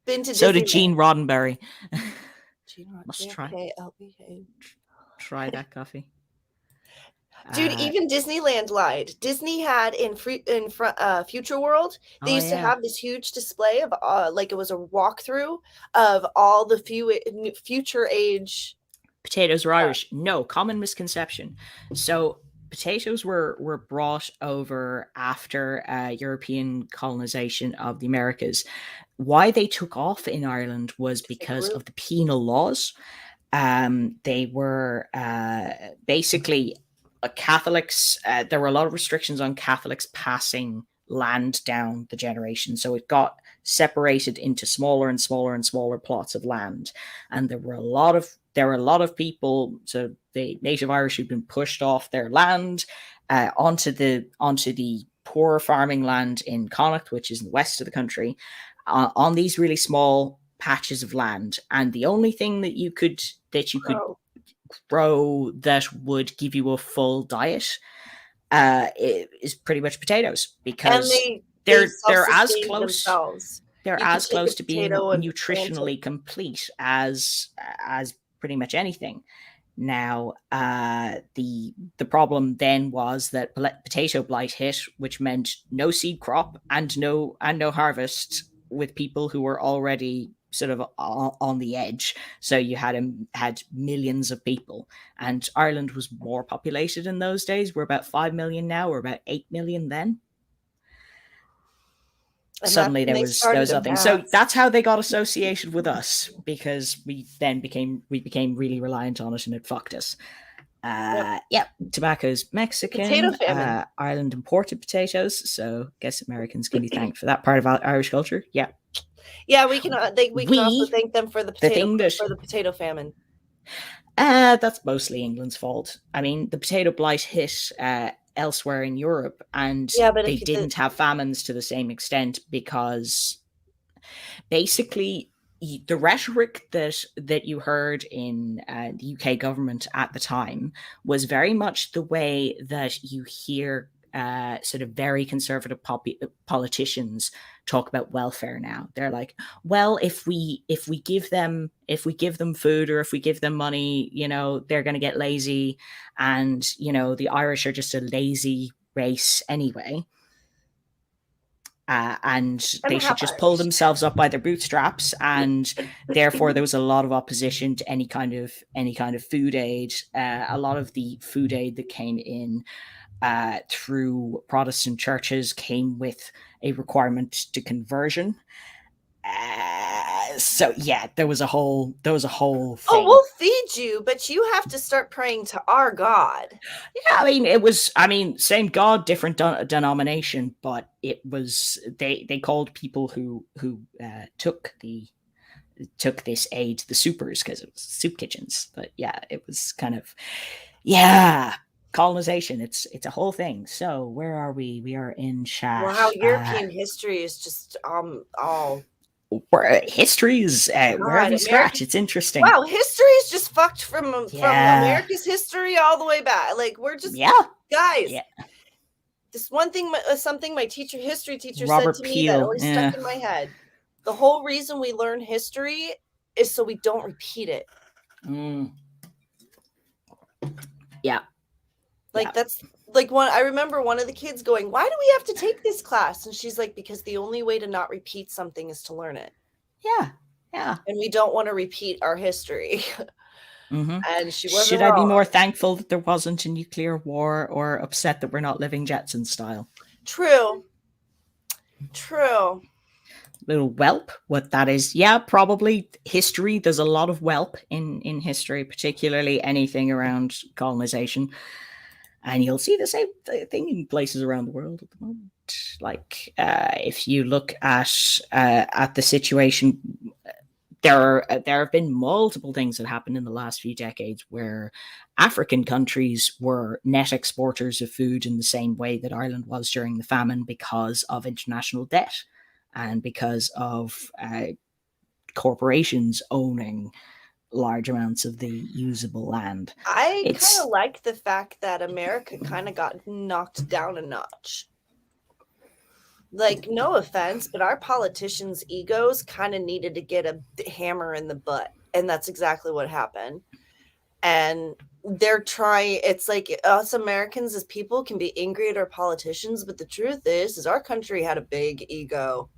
been to Disneyland? So did Gene Roddenberry. Must try. Try that coffee. Dude, even Disneyland lied. Disney had in Future World, they used to have this huge display of it was a walkthrough of all the future age. Potatoes are Irish. No, common misconception. So potatoes were brought over after European colonization of the Americas. Why they took off in Ireland was because of the penal laws. They were basically Catholics. There were a lot of restrictions on Catholics passing land down the generation, so it got separated into smaller and smaller and smaller plots of land, and there were a lot of people, so the native Irish, who'd been pushed off their land onto the poor farming land in Connacht, which is in the west of the country, on these really small patches of land. And the only thing that you could grow that would give you a full diet is pretty much potatoes, because they're as close. Themselves. They're as close to being nutritionally complete as pretty much anything. Now, the problem then was that potato blight hit, which meant no seed crop and no harvest, with people who were already sort of on the edge. So you had millions of people, and Ireland was more populated in those days. We're about 5 million now. We're about 8 million then. And suddenly there they was started nothing. a So mass. that's how they got associated with us, because we became really reliant on it, and it fucked us. Yeah, tobacco's Potato Mexican. famine. Ireland imported potatoes, so I guess Americans can be thanked for that part of Irish culture. Yeah, Yeah, we can also thank them for the thing that potato famine. that's mostly England's fault. I mean, the potato blight hit elsewhere in Europe, and Yeah, but they didn't have famines to the same extent, because basically the rhetoric that you heard in the UK government at the time was very much the way that you hear sort of very conservative politicians talk about welfare now. They're like, well, if we give them food, or if we give them money, they're going to get lazy, and the Irish are just a lazy race anyway. And they should just pull themselves up by their bootstraps, and therefore there was a lot of opposition to any kind of food aid. A lot of the food aid that came in through Protestant churches came with a requirement to conversion. So yeah, there was a whole thing. Oh, we'll feed you, but you have to start praying to our God. Yeah, I mean, same God, different denomination, but it was they called people who took this aid the supers, because it was soup kitchens. But yeah, it was kind of colonization. It's a whole thing. So where are we? We are in chat. Wow, European history is just all. History is wherever you scratch. It's interesting. Wow, history is just fucked from America's history all the way back. Like, we're just guys. Yeah. This one thing, something my history teacher Robert said to Peel, me that always stuck in my head. The whole reason we learn history is so we don't repeat it. Yeah. Like, that's like I remember one of the kids going, "Why do we have to take this class?" And she's like, "Because the only way to not repeat something is to learn it." Yeah. Yeah. And we don't want to repeat our history. Mm-hmm. And she wasn't Should I be more thankful that there wasn't a nuclear war, or upset that we're not living Jetsons style? True. Little whelp, what that is. Yeah, probably history. There's a lot of whelp in history, particularly anything around colonization. And you'll see the same thing in places around the world at the moment. Like, if you look at the situation, there have been multiple things that happened in the last few decades where African countries were net exporters of food in the same way that Ireland was during the famine, because of international debt and because of corporations owning large amounts of the usable land. I kind of like the fact that America kind of got knocked down a notch. Like, no offense, but our politicians' egos kind of needed to get a hammer in the butt. And that's exactly what happened. And they're trying, it's like us Americans as people can be angry at our politicians, but the truth is our country had a big ego.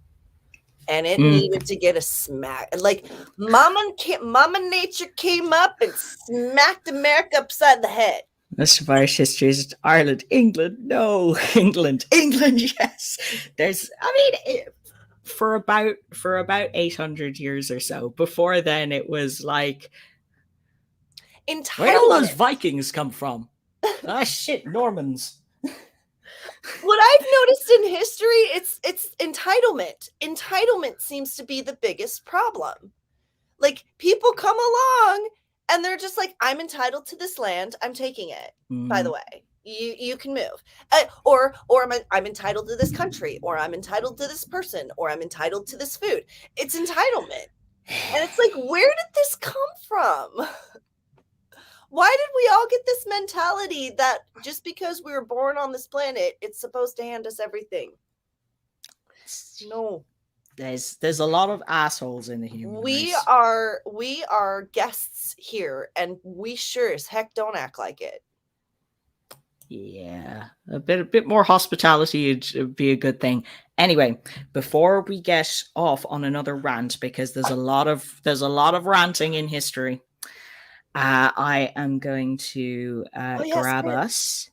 And it needed to get a smack. Like, Mama Nature came up and smacked America upside the head. Most of Irish history is Ireland, England. No, England. Yes. For about 800 years or so. Before then, it was like, where do those Vikings come from? Shit, Normans. What I've noticed in history, it's entitlement. Entitlement seems to be the biggest problem. Like, people come along and they're just like, I'm entitled to this land. I'm taking it. By the way, you can move. Or I'm entitled to this country, or I'm entitled to this person, or I'm entitled to this food. It's entitlement. And it's like, where did this come from? Why did we all get this mentality that just because we were born on this planet, it's supposed to hand us everything? No. There's a lot of assholes in the human race. We are guests here, and we sure as heck don't act like it. Yeah, a bit more hospitality would be a good thing. Anyway, before we get off on another rant, because there's a lot of ranting in history, I am going to grab us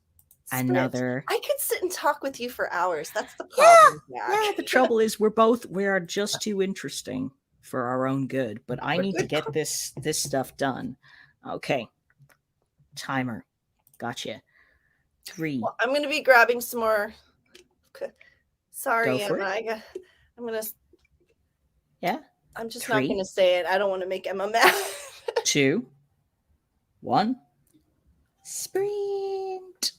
Sprint. another. I could sit and talk with you for hours. That's the Yeah, problem, yeah. Jack. The trouble is, we are just too interesting for our own good. But I We're need to good get this stuff done. Okay, timer. Gotcha. 3. Well, I'm gonna be grabbing some more. Sorry, Go for Emma. it. I'm gonna. Yeah. I'm just not 3, gonna say it. I don't want to make Emma mad. 2, 1. Sprint.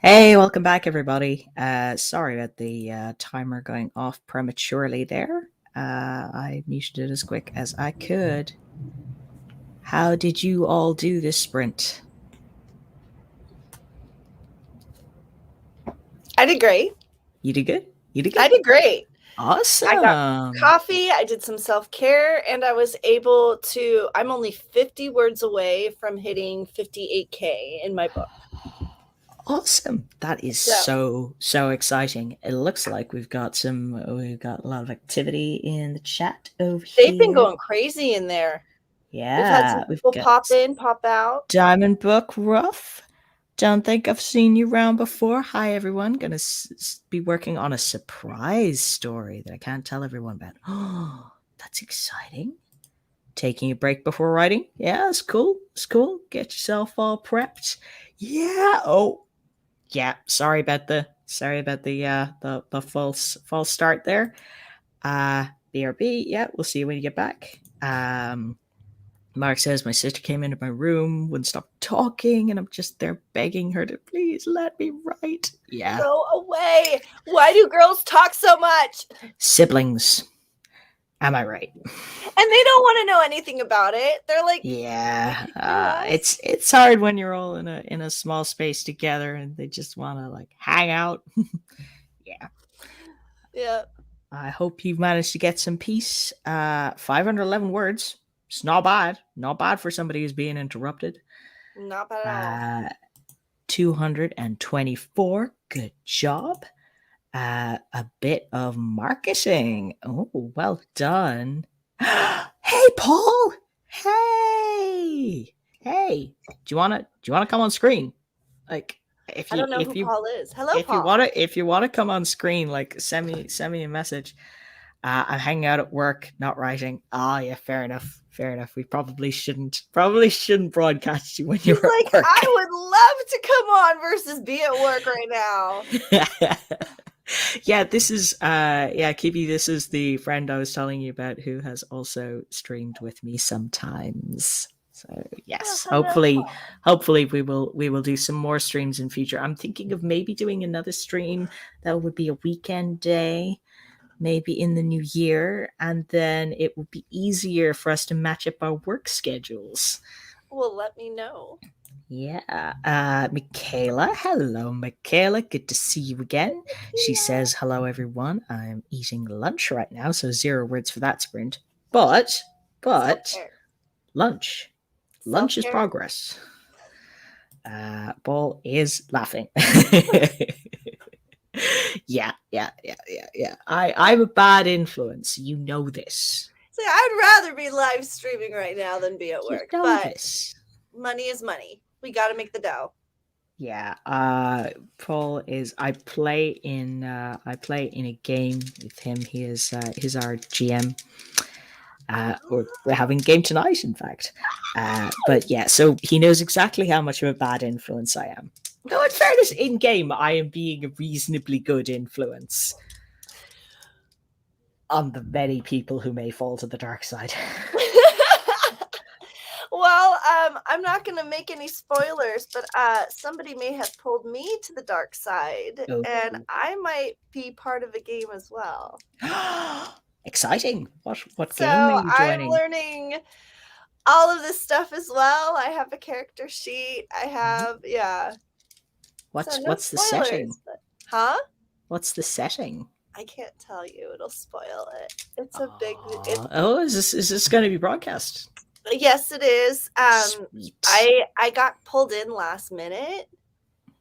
Hey, welcome back, everybody. Sorry about the timer going off prematurely there. I muted it as quick as I could. How did you all do this sprint? I did great. You did good? You did I good? did great. Awesome. I got coffee, I did some self-care, and I was able to, I'm only 50 words away from hitting 58K in my book. Awesome. That is so exciting. It looks like we've got a lot of activity in the chat over here. They've been going crazy in there. Yeah. We've had some people pop in, pop out. Diamond Book Rough. Don't think I've seen you around before. Hi, everyone. Gonna be working on a surprise story that I can't tell everyone about. Oh, that's exciting. Taking a break before writing. Yeah, it's cool. It's cool. Get yourself all prepped. Yeah. Oh, yeah. Sorry about the false start there. BRB. Yeah, we'll see you when you get back. Mark says, my sister came into my room, wouldn't stop talking, and I'm just there begging her to please let me write. Yeah. Go away. Why do girls talk so much? Siblings. Am I right? And they don't want to know anything about it. They're like, yeah. It's hard when you're all in a small space together and they just want to like hang out. Yeah. Yeah. I hope you've managed to get some peace. 511 words. It's not bad. Not bad for somebody who's being interrupted. Not bad at all. 224. Good job. A bit of marketing. Oh, well done. Hey, Paul. Hey. Do you wanna come on screen? Like, I don't know who Paul is. Hello, Paul. If you wanna come on screen, like send me a message. I'm hanging out at work, not writing. Oh yeah, fair enough. We probably shouldn't broadcast you when you're at work. I would love to come on versus be at work right now. Yeah, this is Kibi, this is the friend I was telling you about who has also streamed with me sometimes. So yes, hopefully we will do some more streams in future. I'm thinking of maybe doing another stream that would be a weekend day, maybe in the new year, and then it would be easier for us to match up our work schedules. Well, let me know. Yeah. Michaela. Hello, Michaela. Good to see you again. She says, hello, everyone. I'm eating lunch right now, so 0 words for that sprint. But lunch. Lunch is progress. Paul is laughing. Yeah. I'm a bad influence. You know this. So I'd rather be live streaming right now than be at work. You know this. Money is money. We got to make the dough. Yeah. Paul is. I play in a game with him. He's our GM. We're having a game tonight, in fact. But yeah, so he knows exactly how much of a bad influence I am. Though in fairness, in game, I am being a reasonably good influence on the many people who may fall to the dark side. Well, I'm not going to make any spoilers, but somebody may have pulled me to the dark side, and I might be part of a game as well. Exciting! What game are you joining? I'm learning all of this stuff as well. I have a character sheet. I have What's the setting? Huh? What's the setting? I can't tell you. It'll spoil it. It's a big. Is this going to be broadcast? Yes, it is. Sweet. I got pulled in last minute,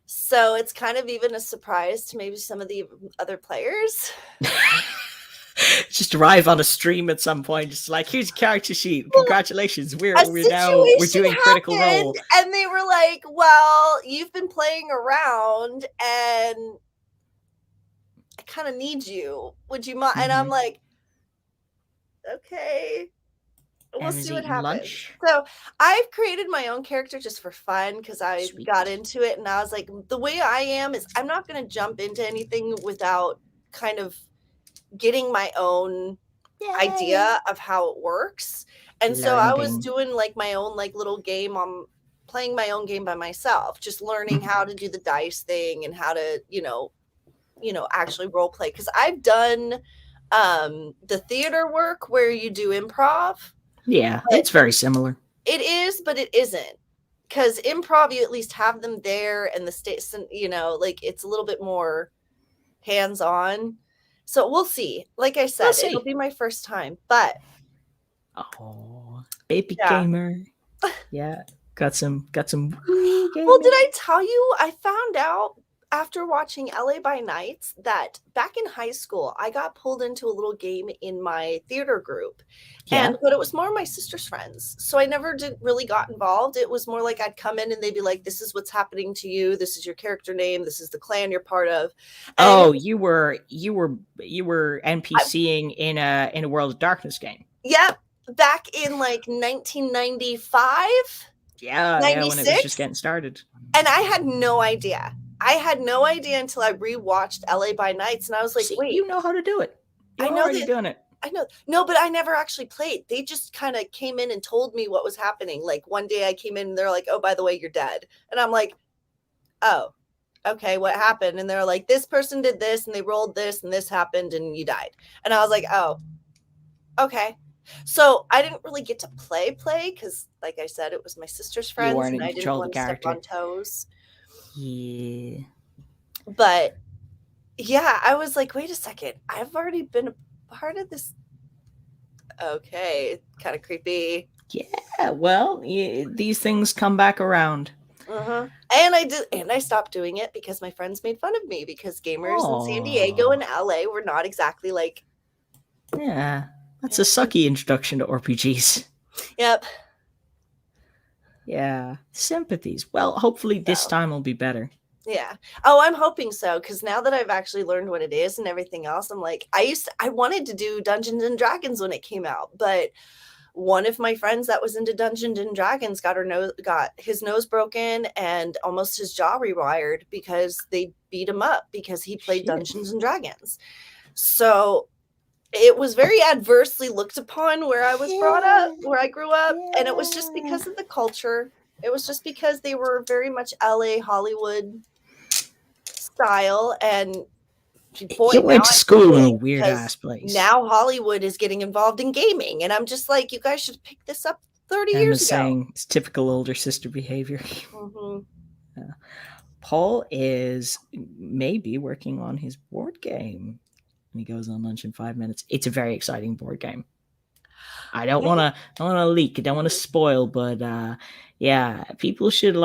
so it's kind of even a surprise to maybe some of the other players. Just arrive on a stream at some point, just like, here's a character sheet. Congratulations, we're doing Critical Role. And they were like, well, you've been playing around and I kind of need you. Would you mind? Mm-hmm. And I'm like, okay. We'll see what happens. Lunch? So I've created my own character just for fun because I got into it and I was like, the way I am is I'm not going to jump into anything without kind of getting my own idea of how it works. And so I was doing like my own like little game on playing my own game by myself, just learning how to do the dice thing and how to, actually role play. Because I've done the theater work where you do improv. Yeah, it's very similar. It is, but it isn't. Because improv, you at least have them there, and the states, like it's a little bit more hands-on. So we'll see. Like I said, it'll be my first time, but baby gamer. Yeah, got some Well, did I tell you I found out after watching LA by Nights that back in high school I got pulled into a little game in my theater group. But it was more my sister's friends. So I never really got involved. It was more like I'd come in and they'd be like, this is what's happening to you. This is your character name. This is the clan you're part of. And you were NPCing in a World of Darkness game. Yep. Back in like 1995. Yeah, when it was just getting started. And I had no idea. I had no idea until I rewatched LA by Nights, and I was like, wait. You know how to do it. You're already doing it. I know. No, but I never actually played. They just kind of came in and told me what was happening. Like one day I came in and they're like, oh, by the way, you're dead. And I'm like, oh, okay, what happened? And they're like, this person did this and they rolled this and this happened and you died. And I was like, oh, okay. So I didn't really get to play because, like I said, it was my sister's friends and I didn't want to step on toes. Yeah. But yeah, I was like, wait a second. I've already been a part of this. Okay, kind of creepy. Yeah, well, these things come back around. And I stopped doing it because my friends made fun of me because gamers in San Diego and LA were not exactly like. Yeah, that's a sucky introduction to RPGs. Yep. Yeah, sympathies. Well, hopefully this time will be better. Yeah. Oh, I'm hoping so, because now that I've actually learned what it is and everything else, I'm like, I wanted to do Dungeons and Dragons when it came out, but one of my friends that was into Dungeons and Dragons got his nose broken and almost his jaw rewired because they beat him up because he played Dungeons and Dragons. So it was very adversely looked upon where I was brought up, where I grew up. And it was just because of the culture. It was just because they were very much LA Hollywood style. And you went to school in a weird ass place. Now Hollywood is getting involved in gaming. And I'm just like, you guys should pick this up 30 years ago. Saying it's typical older sister behavior. Mm-hmm. Paul is maybe working on his board game. He goes on lunch in 5 minutes. It's a very exciting board game. I don't want to leak. I don't want to spoil, but yeah, people should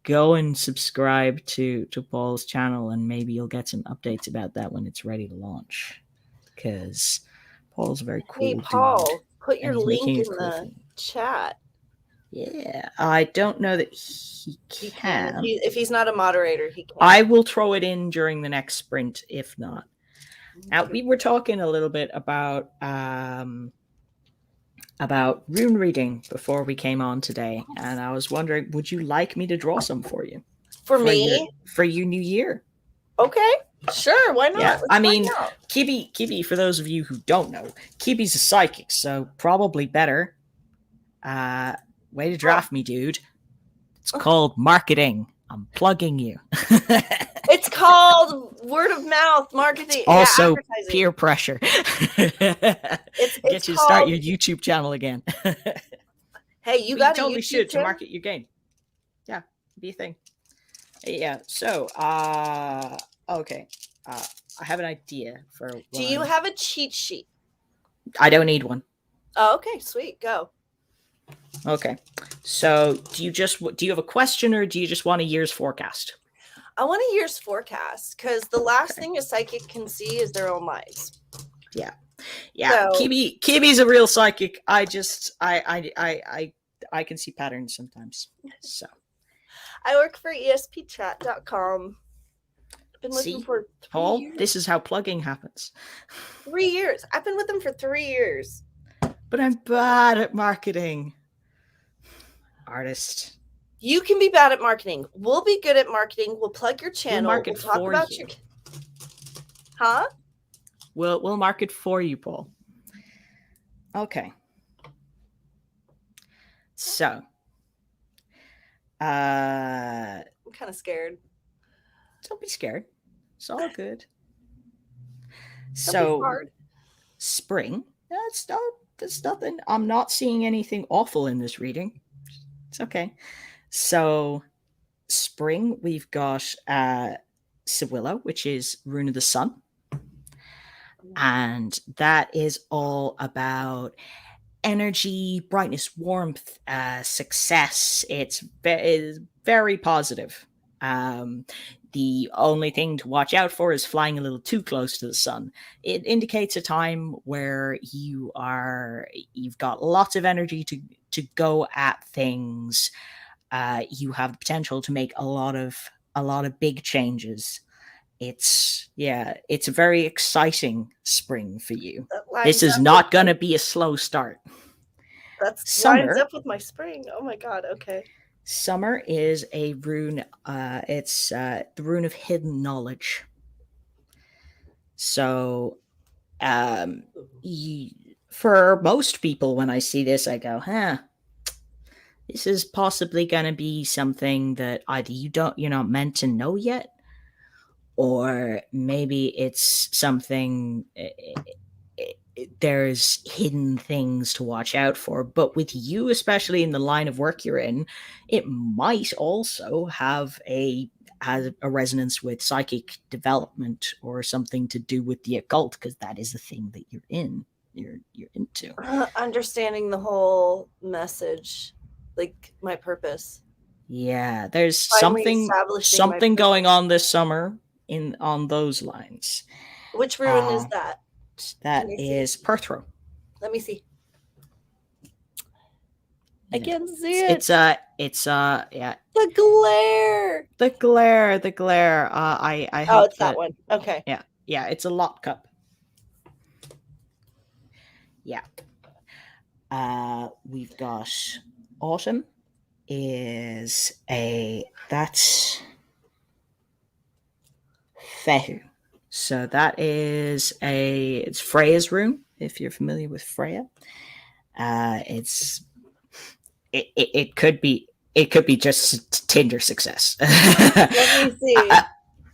go and subscribe to Paul's channel, and maybe you'll get some updates about that when it's ready to launch. Because Paul's very cool. Hey, Paul, put your link in the chat. Yeah, I don't know that he can. If he's not a moderator, he can. I will throw it in during the next sprint, if not. Now, we were talking a little bit about rune reading before we came on today, and I was wondering, would you like me to draw some for you? For me? For your new year. Okay, sure, why not? Yeah, I mean, Kibi, for those of you who don't know, Kibi's a psychic, so probably better. Way to draft me, dude. It's called marketing. I'm plugging you. It's called word of mouth marketing. Also, peer pressure. Get you to start your YouTube channel again. Hey, you got to totally should to market your game. Yeah, be a thing. Yeah. So, okay. I have an idea for. Do you have a cheat sheet? I don't need one. Oh, okay, sweet. Go. Okay. So, do you have a question, or do you just want a year's forecast? I want a year's forecast, because the last thing a psychic can see is their own lives. Yeah. So, Kibi's a real psychic. I can see patterns sometimes. So I work for espchat.com. I've been with them for 3 years. This is how plugging happens. 3 years. I've been with them for 3 years. But I'm bad at marketing. Artist. You can be bad at marketing. We'll be good at marketing. We'll plug your channel. We'll talk about you. Huh? We'll market for you, Paul. Okay. So, Uh, I'm kind of scared. don't be scared. It's all good. Don't be So, hard. spring. That's nothing. I'm not seeing anything awful in this reading. It's okay. So, spring, we've got Sewillow, which is Rune of the Sun. And that is all about energy, brightness, warmth, success. It's very positive. The only thing to watch out for is flying a little too close to the sun. It indicates a time where you've got lots of energy to go at things. You have the potential to make a lot of big changes. It's a very exciting spring for you. This is not going to be a slow start. That lines Summer, up with my spring. Oh my god, okay. Summer is a rune. It's the rune of hidden knowledge. So, for most people, when I see this, I go, this is possibly going to be something that either you're not meant to know yet, or maybe it's something there's hidden things to watch out for. But with you, especially in the line of work you're in, it might also have a resonance with psychic development or something to do with the occult, because that is the thing that you're into. Understanding the whole message, like my purpose. Yeah, there's Finally something going on this summer on those lines. Which rune is that? That is Perthro. Let me see. Yeah. I can't see it. It's yeah. The glare. The glare. I hope it's that one. Okay. Yeah. It's a lot cup. Yeah. We've got autumn. That's Fehu. So that is it's Freya's rune, if you're familiar with Freya. It could be just Tinder success. Let me see.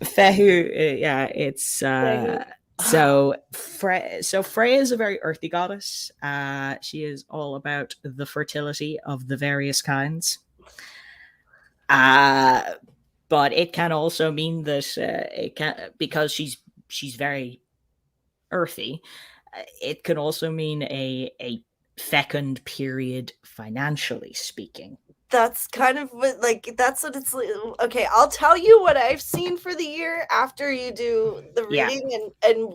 Fehu, yeah, it's Fehu. So Freya is a very earthy goddess. She is all about the fertility of the various kinds. But it can also mean that because she's very earthy. It can also mean a fecund period, financially speaking. That's kind of that's what it's like. Okay, I'll tell you what I've seen for the year after you do the reading, and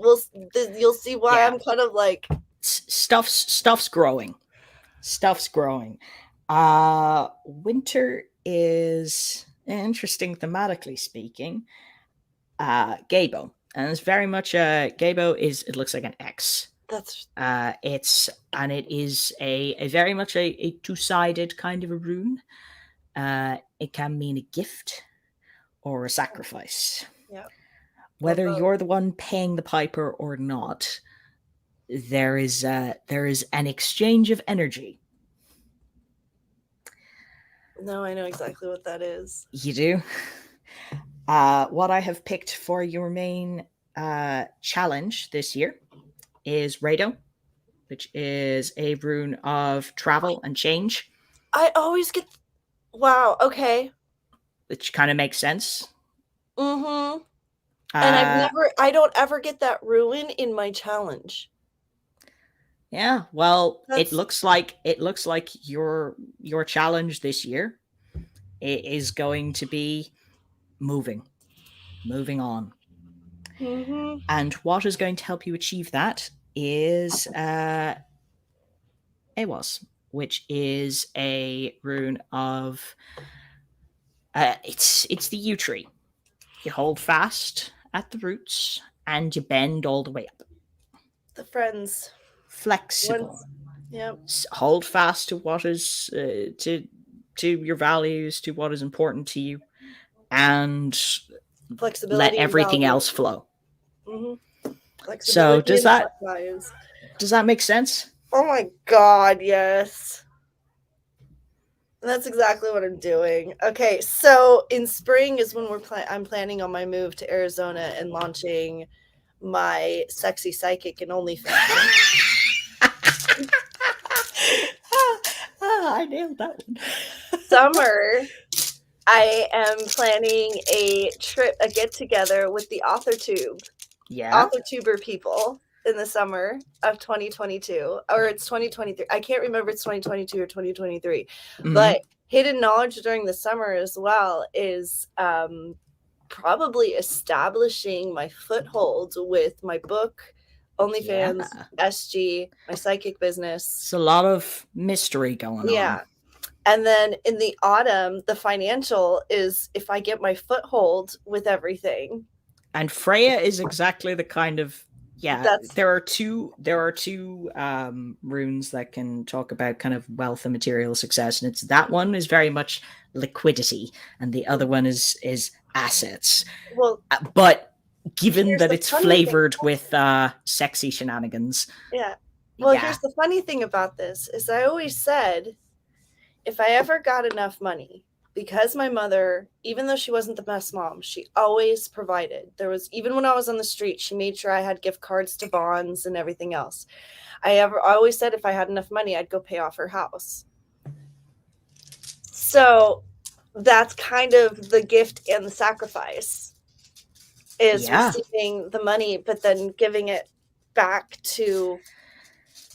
you'll see why I'm kind of like stuff's growing. Winter is interesting thematically speaking. Gabo, and it's very much Gabo it looks like an X. That's it is a very much a two-sided kind of a rune. It can mean a gift or a sacrifice. Yeah. Whether you're the one paying the piper or not, there is an exchange of energy. No, I know exactly what that is. You do? What I have picked for your main challenge this year is Rado, which is a rune of travel and change. I always get... Wow, okay. Which kind of makes sense. Mm-hmm. And I don't ever get that rune in my challenge. Yeah, well, it looks like your challenge this year is going to be moving on. Mm-hmm. And what is going to help you achieve that is Awas, which is a rune of it's the yew tree. You hold fast at the roots and you bend all the way up. The friends. Flexible. Yep. Hold fast to what is to your values, to what is important to you, and flexibility. Let everything else flow. Mm-hmm. So does that make sense? Oh my god, yes. That's exactly what I'm doing. Okay, so in spring is when I'm planning on my move to Arizona and launching my sexy psychic and OnlyFans. I nailed that one. Summer, I am planning a get together with the author tuber people in the summer of 2022, or it's 2023. I can't remember if it's 2022 or 2023, but hidden knowledge during the summer as well is probably establishing my foothold with my book, OnlyFans, SG, my psychic business. It's a lot of mystery going on. Yeah. And then in the autumn, the financial is if I get my foothold with everything. And Freya is exactly the kind of there are two runes that can talk about kind of wealth and material success, and it's that one is very much liquidity, and the other one is assets. Well, but given that it's flavored with sexy shenanigans. Yeah. Well, here's the funny thing about this is I always said if I ever got enough money, because my mother, even though she wasn't the best mom, she always provided. There was, even when I was on the street, she made sure I had gift cards to Bonds and everything else. I always said if I had enough money, I'd go pay off her house. So that's kind of the gift and the sacrifice is receiving the money, but then giving it back to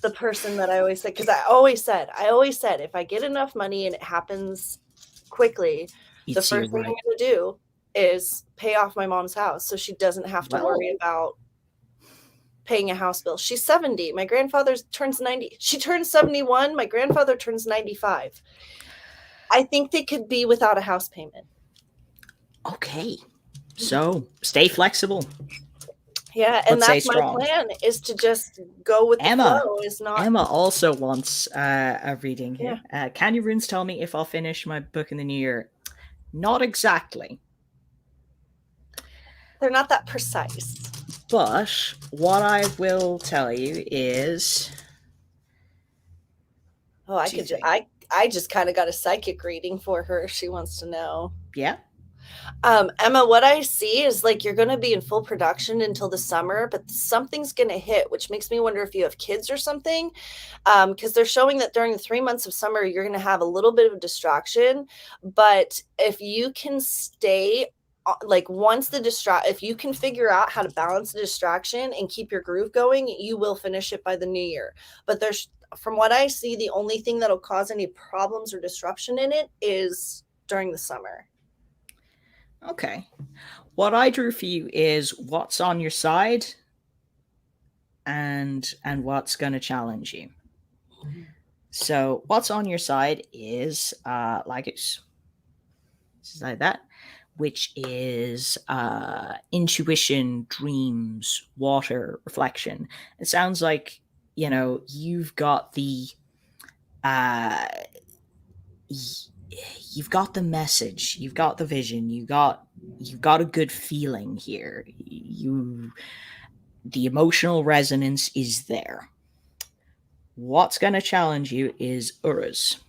the person that I always said, because I always said, if I get enough money and it happens quickly, the first thing I'm going to do is pay off my mom's house so she doesn't have to worry about paying a house bill. She's 70. My grandfather turns 90. She turns 71. My grandfather turns 95. I think they could be without a house payment. Okay. So stay flexible. Yeah, and that's my plan, is to just go with the flow. Emma also wants a reading here. Yeah. Can you runes tell me if I'll finish my book in the new year? Not exactly. They're not that precise. But what I will tell you is... Oh, I just kind of got a psychic reading for her if she wants to know. Yeah. Emma, what I see is like you're going to be in full production until the summer, but something's going to hit, which makes me wonder if you have kids or something, because they're showing that during the 3 months of summer, you're going to have a little bit of a distraction. But if you can stay like if you can figure out how to balance the distraction and keep your groove going, you will finish it by the new year. But from what I see, the only thing that'll cause any problems or disruption in it is during the summer. Okay. What I drew for you is what's on your side and what's going to challenge you. So what's on your side is like it's like that, which is intuition, dreams, water, reflection. It sounds like, you've got the you've got the message, you've got the vision, you've got a good feeling here. The emotional resonance is there. What's going to challenge you is Uruz,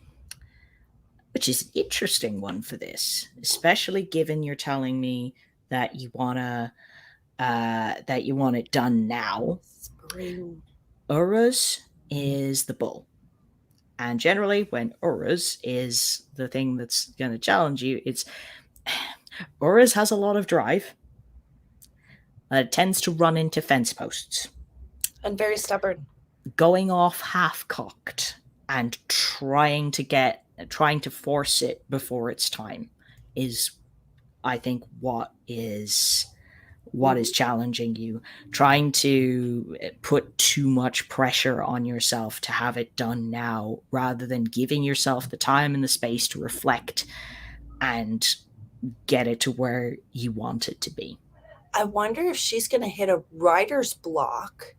which is an interesting one for this, especially given you're telling me that you want it done now. Spring. Uruz is the bull. And generally, when Uruz is the thing that's going to challenge you, Uruz has a lot of drive. It tends to run into fence posts. And very stubborn. Going off half-cocked and trying to force it before it's time is, I think, what is challenging you. Trying to put too much pressure on yourself to have it done now, rather than giving yourself the time and the space to reflect and get it to where you want it to be. I wonder if she's going to hit a writer's block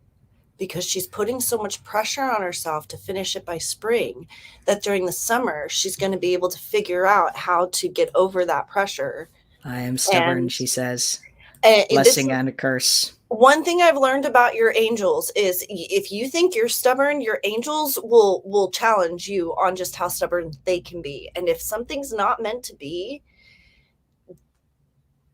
because she's putting so much pressure on herself to finish it by spring, that during the summer, she's going to be able to figure out how to get over that pressure. I am stubborn, she says. Blessing and a curse. One thing I've learned about your angels is if you think you're stubborn, your angels will challenge you on just how stubborn they can be. And if something's not meant to be,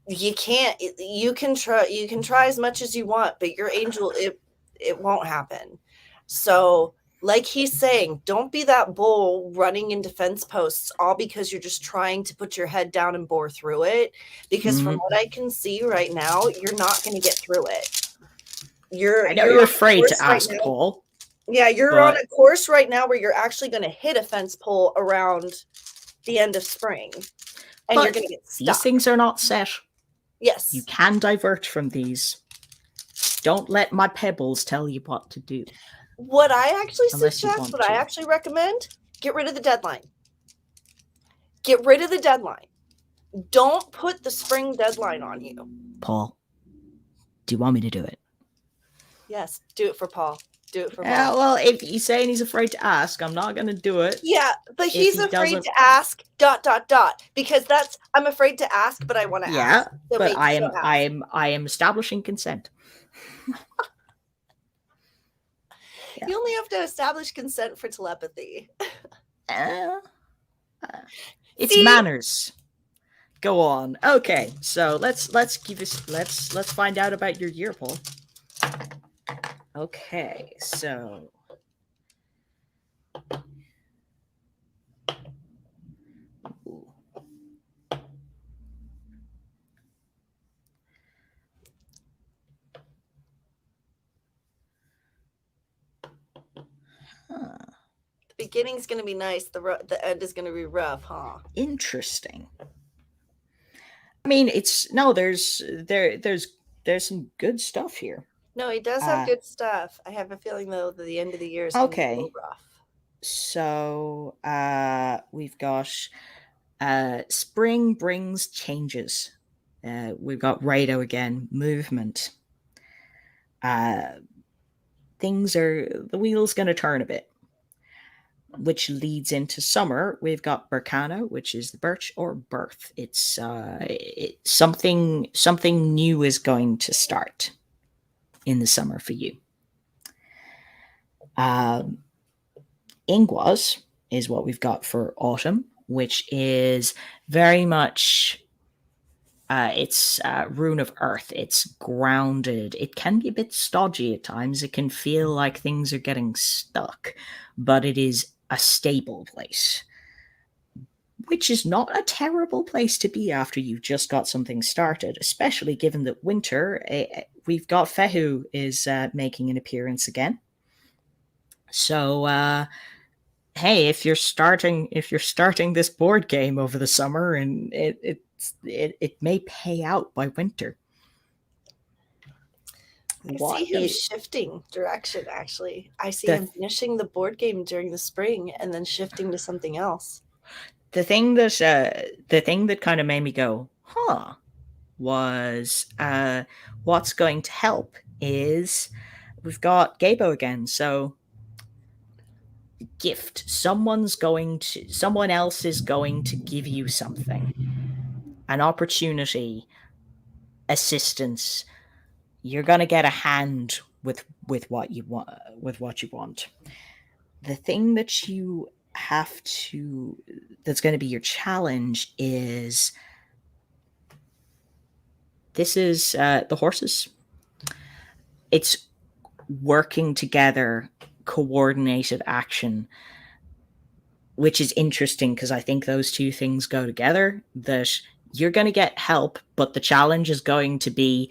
you can try as much as you want, but your angel, it won't happen. So like he's saying, don't be that bull running in defense posts all because you're just trying to put your head down and bore through it. Because from what I can see right now, you're not going to get through it. I know you're afraid to ask, Paul. Yeah, you're on a course right now where you're actually going to hit a fence pole around the end of spring. And you're going to get stuck. These things are not set. Yes. You can divert from these. Don't let my pebbles tell you what to do. What I actually suggest, what I actually recommend, get rid of the deadline. Get rid of the deadline. Don't put the spring deadline on you. Paul, do you want me to do it? Yes, do it for Paul. Do it for Paul. Well, if he's saying he's afraid to ask, I'm not going to do it. Yeah, but he's afraid to ask, ... Because I'm afraid to ask, but I want to ask. Yeah, but I am establishing consent. Yeah. You only have to establish consent for telepathy. It's manners. Go on. Okay, so let's find out about your year, Paul. Okay, so the beginning's going to be nice. The end is going to be rough, huh? Interesting. I mean, there's some good stuff here. No, he does have good stuff. I have a feeling though that the end of the year is going to be a little rough. So we've got spring brings changes. We've got Rado again, movement. The wheel's going to turn a bit, which leads into summer. We've got Berkana, which is the birch or birth. It's something new is going to start in the summer for you. Ingwas is what we've got for autumn, which is very much it's rune of earth. It's grounded. It can be a bit stodgy at times. It can feel like things are getting stuck, but it is a stable place, which is not a terrible place to be after you've just got something started, especially given that winter, we've got Fehu is making an appearance again. So, hey, if you're starting this board game over the summer, and it may pay out by winter. I see him shifting direction, actually. I see him finishing the board game during the spring and then shifting to something else. The thing that kind of made me go, huh, was what's going to help is we've got Gabo again. So gift. Someone else is going to give you something. An opportunity, assistance. You're gonna get a hand with what you want. The thing that you have to, that's going to be your challenge, is the horses. It's working together, coordinated action, which is interesting because I think those two things go together. That you're going to get help, but the challenge is going to be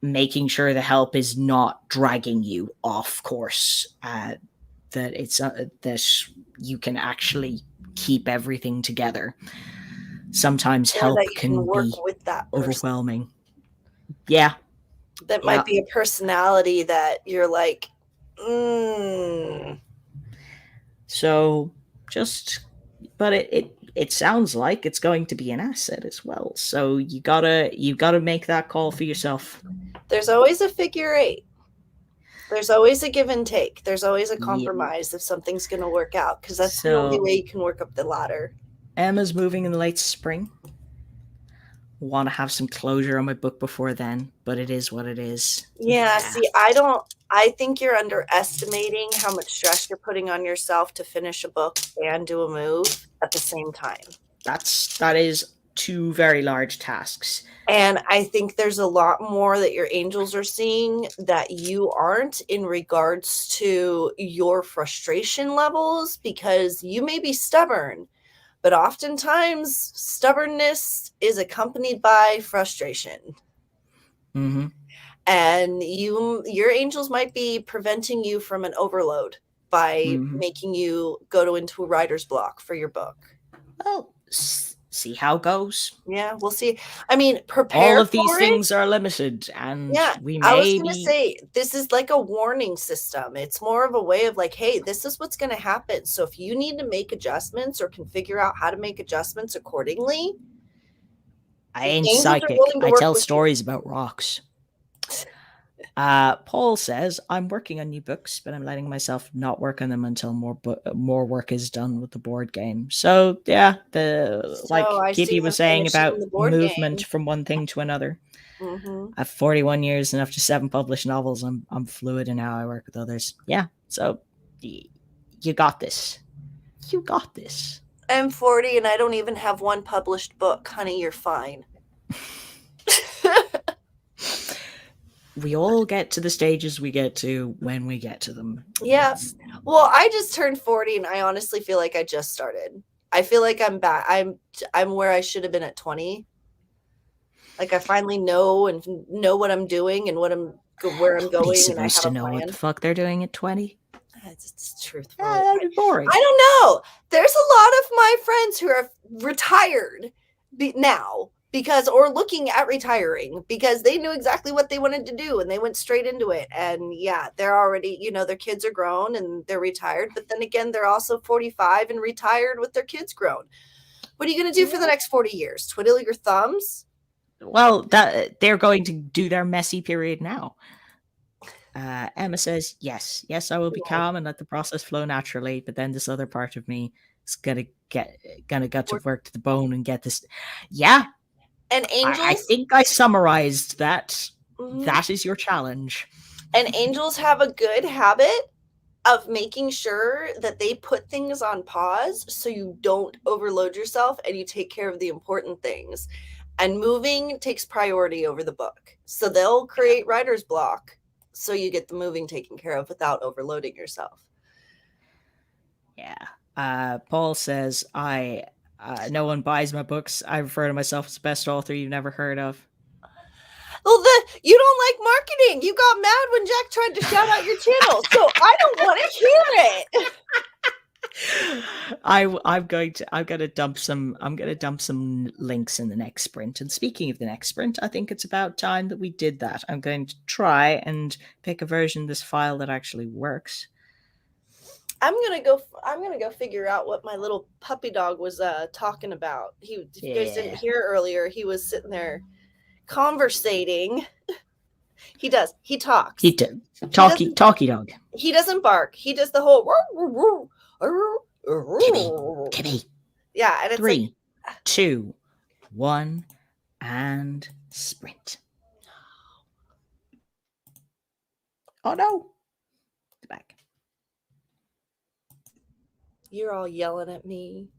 making sure the help is not dragging you off course. That it's that you can actually keep everything together. Sometimes help can be with that overwhelming. Yeah, that might be a personality that you're like. So but it sounds like it's going to be an asset as well. So you gotta make that call for yourself. There's always a figure eight. There's always a give and take. There's always a compromise if something's going to work out, because that's the only way you can work up the ladder. Emma's moving in the late spring. want to have some closure on my book before then, but it is what it is. Yeah, see, I think you're underestimating how much stress you're putting on yourself to finish a book and do a move at the same time. That is two very large tasks. And I think there's a lot more that your angels are seeing that you aren't in regards to your frustration levels, because you may be stubborn, but oftentimes stubbornness is accompanied by frustration. Mm-hmm. And your angels might be preventing you from an overload by making you go into a writer's block for your book. Well, see how it goes. Yeah, we'll see. I mean, prepare All of these for things it. are limited, and Yeah, we I was may going to be. say, this is like a warning system. It's more of a way of like, hey, this is what's going to happen. So if you need to make adjustments or can figure out how to make adjustments accordingly, I the ain't angels are psychic. willing to I work tell with you. stories about rocks. Paul says, I'm working on new books, but I'm letting myself not work on them until more work is done with the board game. So yeah, like So I see Kippy him was saying finishing about the board movement game. from one thing to another. Mm-hmm. I have 41 years and after 7 published novels, I'm fluid in how I work with others. Yeah, so you got this. You got this. I'm 40 and I don't even have one published book. Honey, you're fine. We all get to the stages we get to when we get to them. Yeah. Well, I just turned 40 and I honestly feel like I just started. I feel like I'm back. I'm where I should have been at 20. Like I finally know what I'm doing and where I'm going, Nobody's and I supposed have to a know what plan. the fuck they're doing at 20. It's truthful. That'd be boring. I don't know. There's a lot of my friends who are retired now or looking at retiring because they knew exactly what they wanted to do and they went straight into it. And yeah, they're already, their kids are grown and they're retired. But then again, they're also 45 and retired with their kids grown. What are you going to do for the next 40 years? Twiddle your thumbs? Well, that they're going to do their messy period now. Emma says, yes, I will be calm and let the process flow naturally. But then this other part of me is gonna get to work to the bone and get this. Yeah, and angels. I think I summarized that. Mm-hmm. That is your challenge. And angels have a good habit of making sure that they put things on pause so you don't overload yourself and you take care of the important things. And moving takes priority over the book. So they'll create writer's block so you get the moving taken care of without overloading yourself. Yeah. Paul says, no one buys my books. I refer to myself as the best author you've never heard of. Well, you don't like marketing. You got mad when Jack tried to shout out your channel, so I don't want to hear it. I'm gonna dump some links in the next sprint. And speaking of the next sprint, I think it's about time that we did that. I'm going to try and pick a version of this file that actually works. I'm gonna go figure out what my little puppy dog was talking about. If you guys didn't hear earlier, he was sitting there conversating. He does. He talks. Talky dog. He doesn't bark. He does the whole Kitty. Yeah, and it's 3, 2, 1, and sprint. Oh no. It's back. You're all yelling at me.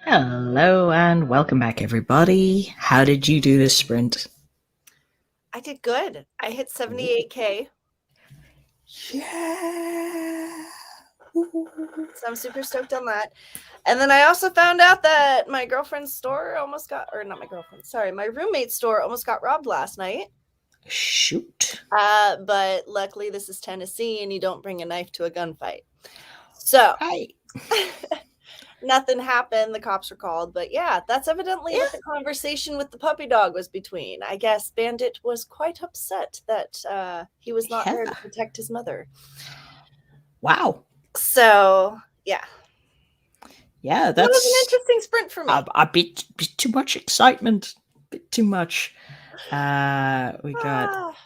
Hello and welcome back, everybody. How did you do this sprint? I did good. I hit 78K. Yeah. So I'm super stoked on that. And then I also found out that my girlfriend's store almost got, or not my girlfriend, sorry, my roommate's store almost got robbed last night. Shoot. But luckily this is Tennessee and you don't bring a knife to a gunfight. So nothing happened. The cops were called. But yeah, that's evidently what the conversation with the puppy dog was between. I guess Bandit was quite upset that he was not there to protect his mother. Wow. So yeah. Yeah, that was an interesting sprint for me. A bit too much excitement. A bit too much. We got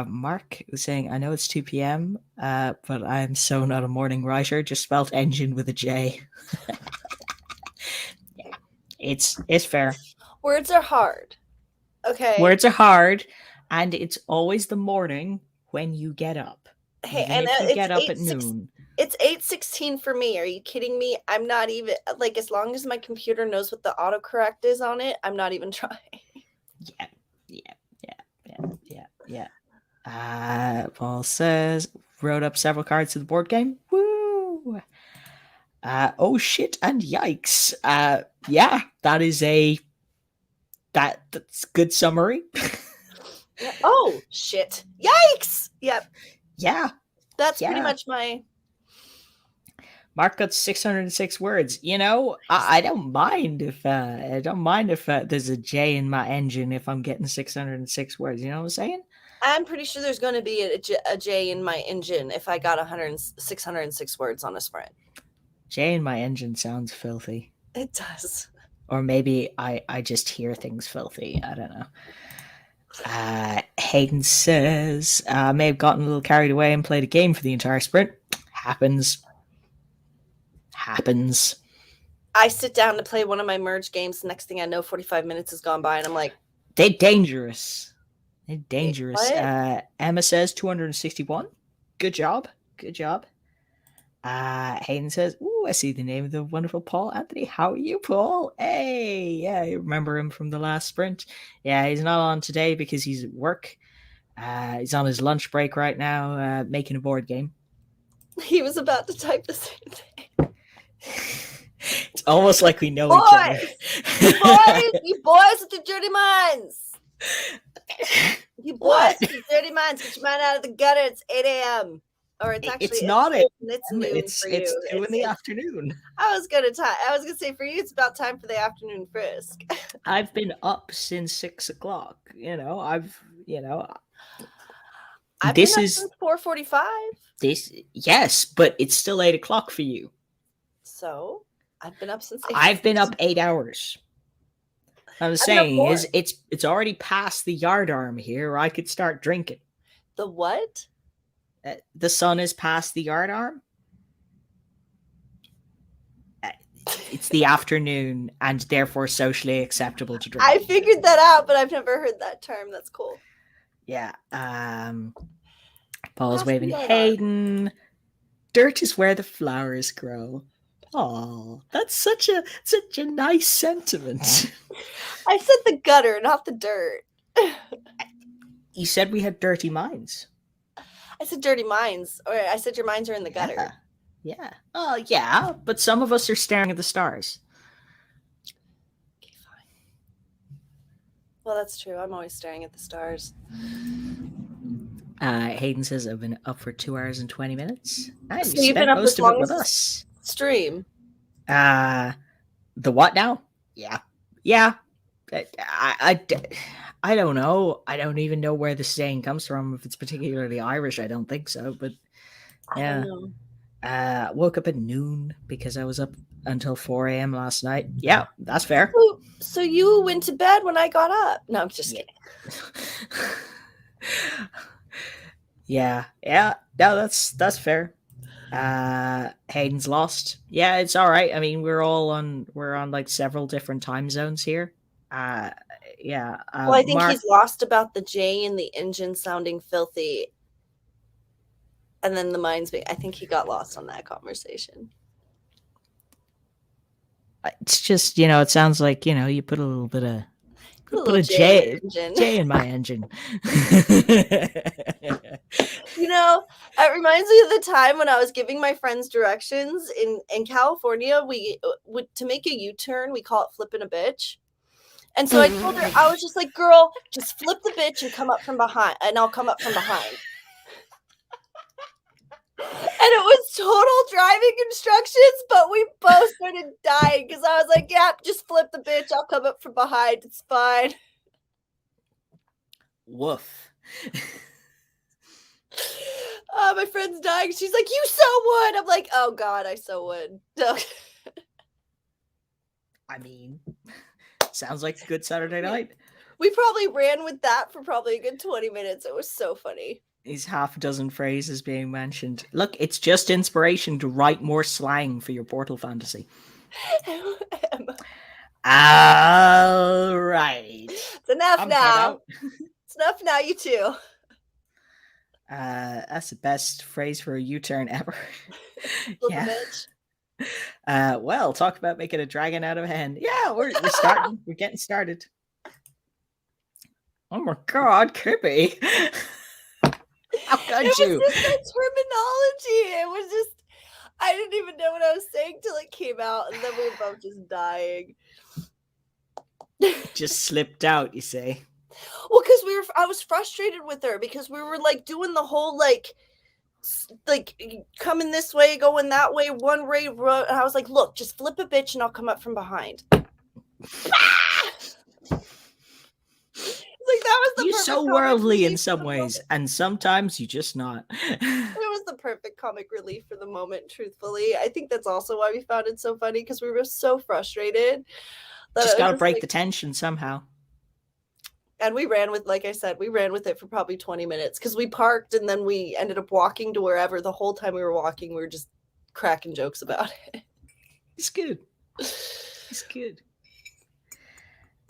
Mark was saying, I know it's 2 p.m., but I'm so not a morning writer. Just spelled engine with a J. Yeah, it's fair. Words are hard. Okay. Words are hard, and it's always the morning when you get up. Hey, even and if you get up at noon. It's 8:16 for me. Are you kidding me? I'm not even, like, as long as my computer knows what the autocorrect is on it, I'm not even trying. Yeah. Paul says, wrote up several cards to the board game. Woo! Oh shit and yikes. Yeah, that is that's good summary. Yeah. Oh shit. Yikes! Yep. Yeah. That's pretty much my... Mark got 606 words. You know, I don't mind if there's a J in my engine if I'm getting 606 words. You know what I'm saying? I'm pretty sure there's going to be a J in my engine if I got 606 words on a sprint. J in my engine sounds filthy. It does. Or maybe I just hear things filthy. I don't know. Hayden says, may have gotten a little carried away and played a game for the entire sprint. Happens. I sit down to play one of my merge games. Next thing I know, 45 minutes has gone by and I'm like... They're dangerous. Emma says 261. Good job. Hayden says, ooh, I see the name of the wonderful Paul Anthony. How are you, Paul? Hey, yeah, you remember him from the last sprint. Yeah, he's not on today because he's at work. He's on his lunch break right now, making a board game. He was about to type the same thing. It's almost like we know each other. You boys with the dirty minds. You boys with the dirty minds. Get your mind out of the gutter. It's 8 a.m. Or it's actually... It's not it. It's noon for you. It's 2 in the afternoon. I was gonna say for you, it's about time for the afternoon frisk. I've been up since 6 o'clock. I've been up since 4:45. Yes, but it's still 8 o'clock for you. So I've been up since 8. I've been up 8 hours. What I'm saying is it's already past the yard arm here. I could start drinking. The what? The sun is past the yard arm. It's the afternoon and therefore socially acceptable to drink. I figured that out, but I've never heard that term. That's cool. Yeah. Paul's waving Hayden. Dirt is where the flowers grow. Oh, that's such a nice sentiment. I said the gutter, not the dirt. You said we had dirty minds. I said dirty minds, or I said your minds are in the gutter. Yeah. Oh, yeah, but some of us are staring at the stars. Okay, fine. Well, that's true. I'm always staring at the stars. Hayden says, I've been up for 2 hours and 20 minutes. So you've been up most as of it long with as us. Stream. The what now? Yeah. I don't know. I don't even know where the saying comes from. If it's particularly Irish, I don't think so. But yeah, woke up at noon because I was up until 4 a.m. last night. Yeah, that's fair. So you went to bed when I got up? No, I'm just kidding. Yeah. No, that's fair. Hayden's lost. Yeah, it's all right. I mean, we're on like several different time zones here. Yeah. Well, I think he's lost about the J in the engine sounding filthy, and then the minds. I think he got lost on that conversation. It's just, it sounds like, you put a little bit of Put a put little a J in your J engine. J in my engine. It reminds me of the time when I was giving my friends directions in California. We would to make a U-turn. We call it flipping a bitch. And so I told her, I was just like, "Girl, just flip the bitch and come up from behind, and I'll come up from behind." And it was total driving instructions, but we both started dying because I was like, "Yeah, just flip the bitch. I'll come up from behind. It's fine." Woof. My friend's dying. She's like, "You so would." I'm like, "Oh God, I so would." I mean, sounds like a good Saturday night. We probably ran with that for probably a good 20 minutes. It was so funny. These half a dozen phrases being mentioned. Look, it's just inspiration to write more slang for your Portal fantasy. All right. It's enough now. It's enough now, you two. That's the best phrase for a U-turn ever. Yeah. Well, talk about making a dragon out of a hen. Yeah, we're starting. We're getting started. Oh my God, Kippy. How could you? It was just that terminology. It was just, I didn't even know what I was saying till it came out, and then we were both just dying. Just slipped out, you say? Well, because I was frustrated with her because we were like doing the whole like coming this way, going that way, one way road. And I was like, "Look, just flip a bitch and I'll come up from behind." Like that was the You're so worldly in some ways, and sometimes you just not. It was the perfect comic relief for the moment, truthfully. I think that's also why we found it so funny, because we were so frustrated. Just gotta break the tension somehow. And we ran with, like I said, we ran with it for probably 20 minutes because we parked and then we ended up walking to wherever. The whole time we were walking, we were just cracking jokes about it. It's good. It's good.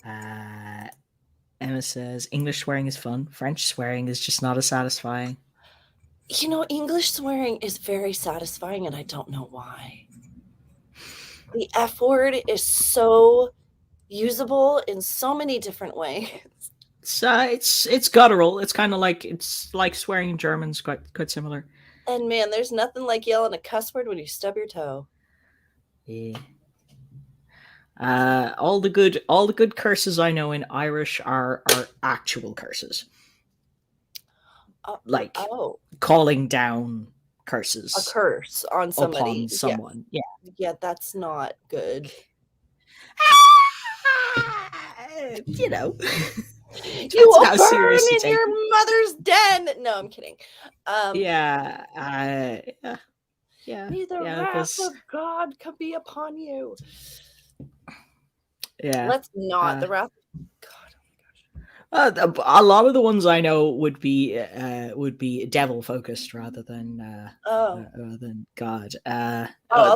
Emma says, English swearing is fun. French swearing is just not as satisfying. English swearing is very satisfying, and I don't know why. The F word is so usable in so many different ways. It's guttural. It's kind of like, it's like swearing in German's quite similar. And man, there's nothing like yelling a cuss word when you stub your toe. Yeah. All the good curses I know in Irish are actual curses. Like calling down curses. A curse on somebody. Upon someone. Yeah. Yeah, that's not good. You know. You will burn in your mother's den. No, I'm kidding. Yeah. Neither wrath of God can be upon you. Yeah. Let's not. The wrath of God. Oh my gosh. A lot of the ones I know would be devil focused rather than God.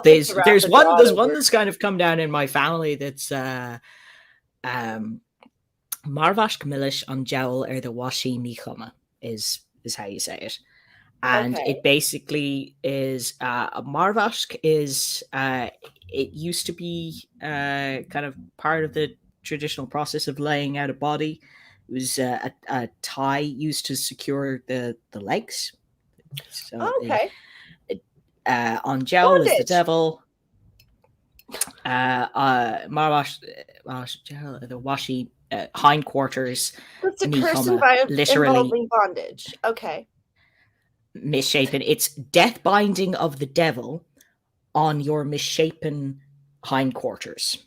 There's one that's kind of come down in my family that's Marvashk Milish on Jowl or the Washi Michoma is how you say it. And it basically is Marvashk is it used to be kind of part of the traditional process of laying out a body. It was a tie used to secure the legs. So on Jowl is the devil. Marvash the Washi hindquarters. It's a curse involving bondage. Okay. Misshapen. It's death binding of the devil on your misshapen hindquarters.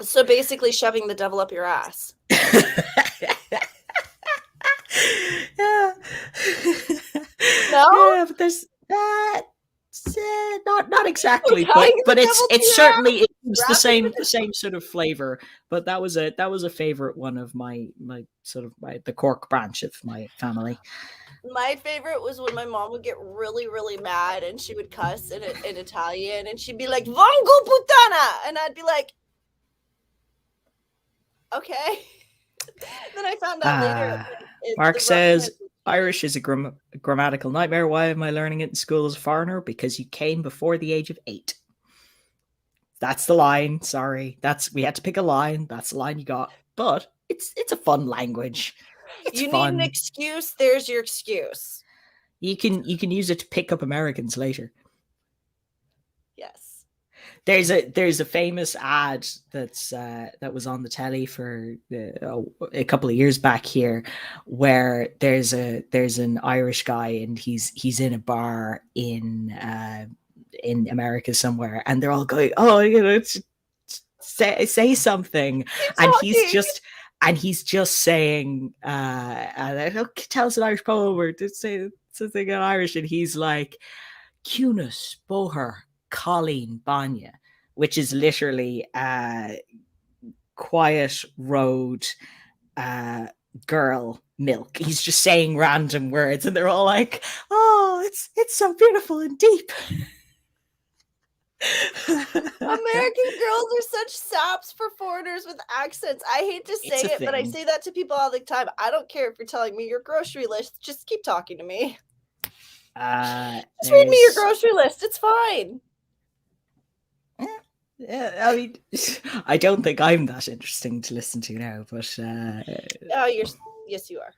So basically shoving the devil up your ass. Yeah. No? Yeah, but there's not exactly, but it's certainly it's the same sort of flavor. But that was a favorite one of my the Cork branch of my family. My favorite was when my mom would get really, really mad and she would cuss in Italian and she'd be like, "Vango puttana," and I'd be like, "Okay." Then I found out later. Mark says Irish is a grammatical nightmare. Why am I learning it in school as a foreigner? Because you came before the age of 8. That's the line. Sorry, we had to pick a line. That's the line you got. But it's a fun language. It's You fun. need an excuse. There's your excuse. You can use it to pick up Americans later. Yes. There's a famous ad that was on the telly for a couple of years back here, where there's an Irish guy and he's in a bar in America somewhere, and they're all going, oh, say something, and he's just saying tell us an Irish poem or say something in Irish, and he's like, Cunas, Boher, Colleen, Banya, which is literally quiet road girl milk. He's just saying random words, and they're all like, oh, it's so beautiful and deep. American girls are such saps for foreigners with accents. I hate to say it, but I say that to people all the time. I don't care if you're telling me your grocery list. Just keep talking to me. Just read me your grocery list. It's fine. Yeah, I mean, I don't think I'm that interesting to listen to now, but yes, you are.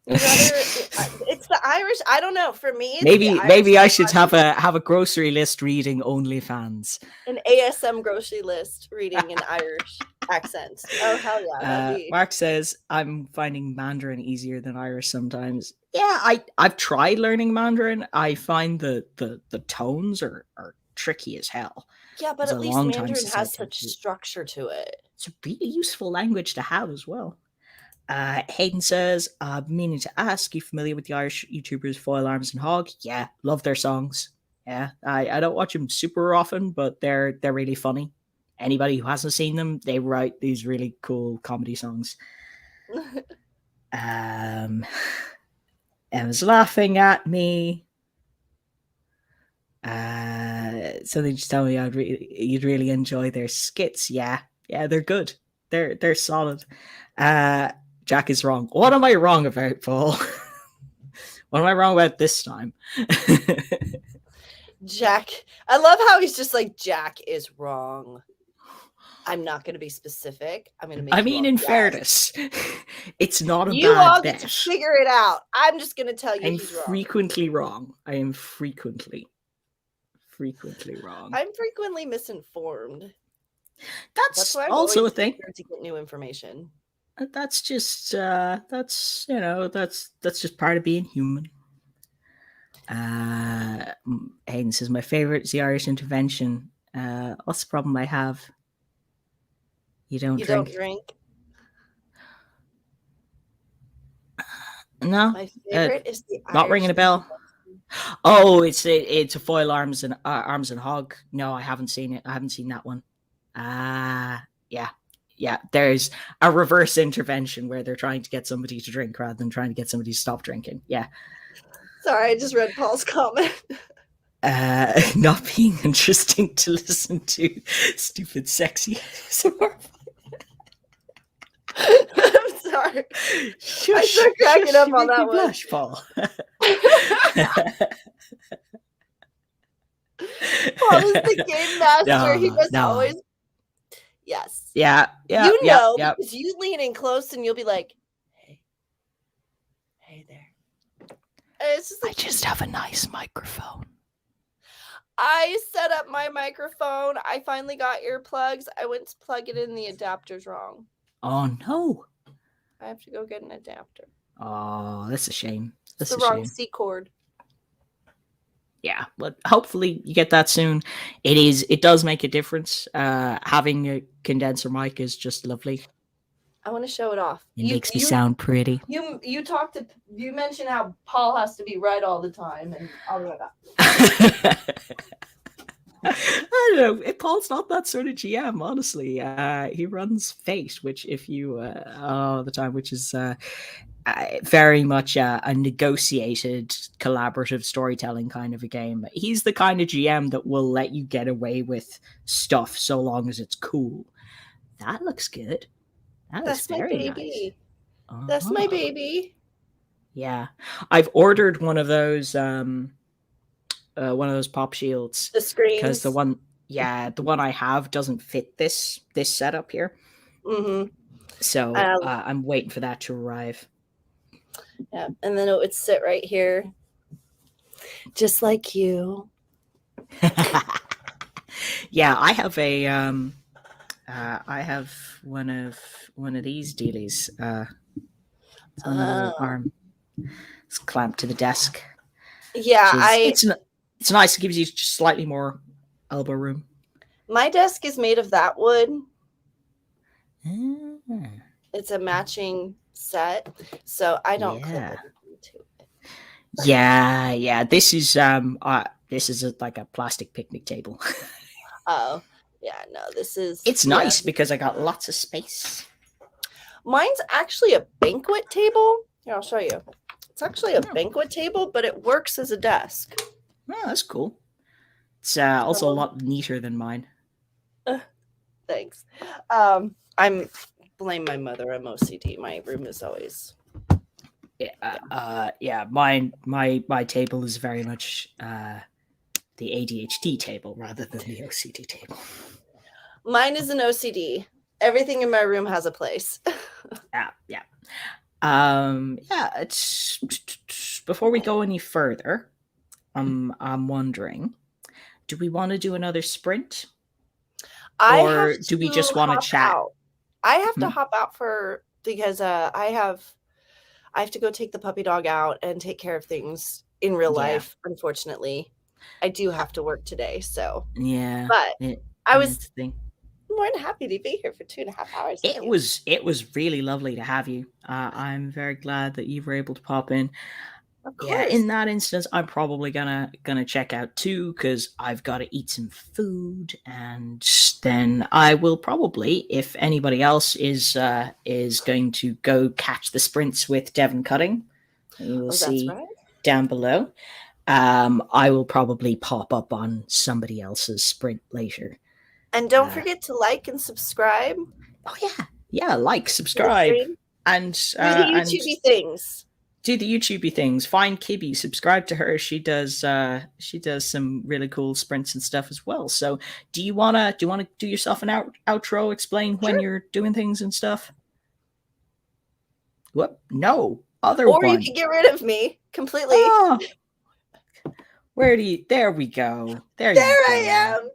It's the Irish. I don't know. For me, maybe I should have a grocery list reading OnlyFans. An ASM grocery list reading in Irish accents. Oh hell yeah! Mark says, I'm finding Mandarin easier than Irish sometimes. Yeah, I've tried learning Mandarin. I find the tones are tricky as hell. Yeah, but at least Mandarin has such structure to it. It's a really useful language to have as well. Hayden says, meaning to ask, you familiar with the Irish YouTubers Foil Arms and Hog? Yeah, love their songs. Yeah, I don't watch them super often, but they're really funny. Anybody who hasn't seen them, they write these really cool comedy songs. Emma's laughing at me. Something just tell me you'd really enjoy their skits. Yeah, they're good. They're solid. Jack is wrong. What am I wrong about, Paul? What am I wrong about this time? Jack. I love how he's just like, Jack is wrong. I'm not going to be specific. I'm going to make. I mean, in fairness, it's not a you bad all bet. get to figure it out. I'm just going to tell you. I'm frequently wrong. I am frequently wrong. I'm frequently misinformed. That's also a thing. To get new information. That's just that's just part of being human. Hayden says, my favorite is the Irish intervention. What's the problem I have? You don't drink. No. My favorite is the not Irish ringing a bell. Oh, it's a Foil Arms and Hog. No, I haven't seen it. I haven't seen that one. Yeah. There's a reverse intervention where they're trying to get somebody to drink rather than trying to get somebody to stop drinking. Yeah. Sorry, I just read Paul's comment. Not being interesting to listen to. Stupid, sexy. I'm sorry. I start cracking up on that one. Blush, Paul. Paul is the game master. He must always. Yes. Yeah. Because you lean in close and you'll be like, hey there. It's just like, I just have a nice microphone. I set up my microphone. I finally got earplugs. I went to plug it in. The adapter's wrong. Oh no. I have to go get an adapter. Oh, that's a shame. It's the wrong C cord. Yeah, but hopefully you get that soon. It does make a difference. Having a condenser mic is just lovely. I want to show it off. It makes me sound pretty. You mentioned how Paul has to be right all the time, and I'll do that. I don't know. Paul's not that sort of GM, honestly. He runs Fate, which all the time, which is very much a negotiated, collaborative storytelling kind of a game. He's the kind of GM that will let you get away with stuff so long as it's cool. That looks good. That's my baby. Nice. That's my baby. Yeah, I've ordered one of those pop shields. The screens. Because the one, yeah, the one I have doesn't fit this setup here. Mm-hmm. So I'm waiting for that to arrive. Yeah, and then it would sit right here, just like you. Yeah, I have a I have one of these dealies. It's on the little arm. It's clamped to the desk. Yeah, It's nice. It gives you just slightly more elbow room. My desk is made of that wood. Ah. It's a matching set, so I don't clip Yeah. anything to it. Yeah. This is like a plastic picnic table. Oh, yeah, no, this is. It's nice because I got lots of space. Mine's actually a banquet table. Here, I'll show you. It's actually a banquet table, but it works as a desk. Oh, that's cool. It's also a lot neater than mine. Thanks. I'm blame my mother. I'm OCD. My room is always. Yeah. My table is very much the ADHD table rather than the OCD table. Mine is an OCD. Everything in my room has a place. Yeah. It's before we go any further, I'm wondering, do we want to do another sprint? Or do we just want to chat? I have to hop out because I have to go take the puppy dog out and take care of things in real life. Unfortunately, I do have to work today. So yeah, but I was more than happy to be here for 2.5 hours. It was really lovely to have you. I'm very glad that you were able to pop in. Of course. Yeah, in that instance, I'm probably gonna check out too because I've got to eat some food, and then I will probably, if anybody else is going to go catch the sprints with Devon Cutting, you will see down below. I will probably pop up on somebody else's sprint later. And don't forget to like and subscribe. Oh yeah, like, subscribe, and do the YouTubey things. Do the YouTubey things. Find Kibby, subscribe to her. She does some really cool sprints and stuff as well. So, do you wanna do yourself an outro? Explain when you're doing things and stuff. What? No, other or one. you can get rid of me completely. Oh. Where do you? There we go. There I am.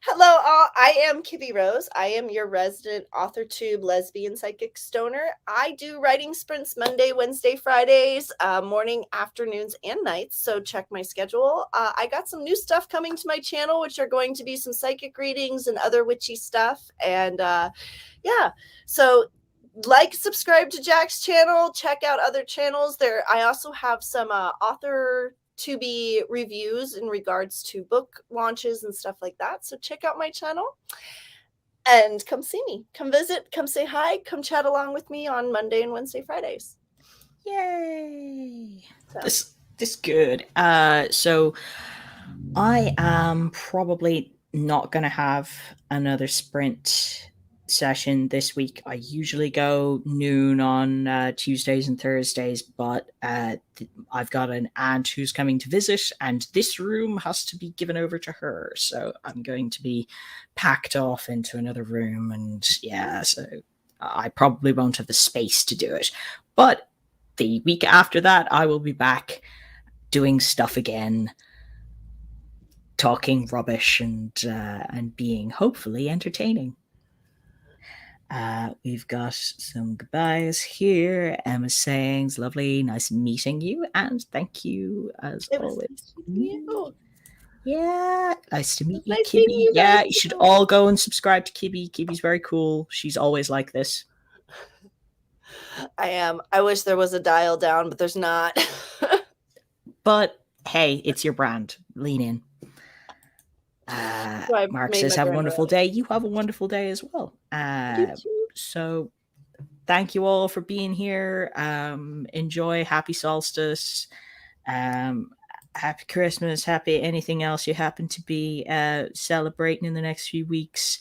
Hello, all. I am Kibby Rose. I am your resident AuthorTube lesbian psychic stoner. I do writing sprints Monday, Wednesday, Fridays, morning, afternoons, and nights. So check my schedule. I got some new stuff coming to my channel, which are going to be some psychic readings and other witchy stuff. And so like, subscribe to Jack's channel. Check out other channels. There, I also have some author to be reviews in regards to book launches and stuff like that. So check out my channel and come see me. Come visit, come say hi, come chat along with me on Monday and Wednesday, Fridays. Yay. So. This good. So I am probably not going to have another sprint session this week. I usually go noon on Tuesdays and Thursdays, but I've got an aunt who's coming to visit, and this room has to be given over to her. So I'm going to be packed off into another room, and so I probably won't have the space to do it. But the week after that, I will be back doing stuff again, talking rubbish and being hopefully entertaining. We've got some goodbyes here. Emma saying, "It's lovely, nice meeting you, and thank you as always." Nice to meet you. Yeah, nice to meet you, Kibby. Yeah, you should all go and subscribe to Kibby. Kibby's very cool. She's always like this. I am. I wish there was a dial down, but there's not. But hey, it's your brand. Lean in. Mark says, "Have a wonderful day." You have a wonderful day as well. So thank you all for being here. Enjoy. Happy solstice. Happy Christmas. Happy anything else you happen to be celebrating in the next few weeks.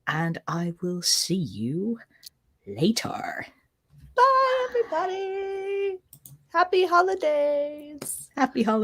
And I will see you later. Bye, everybody. Happy holidays. Happy holidays.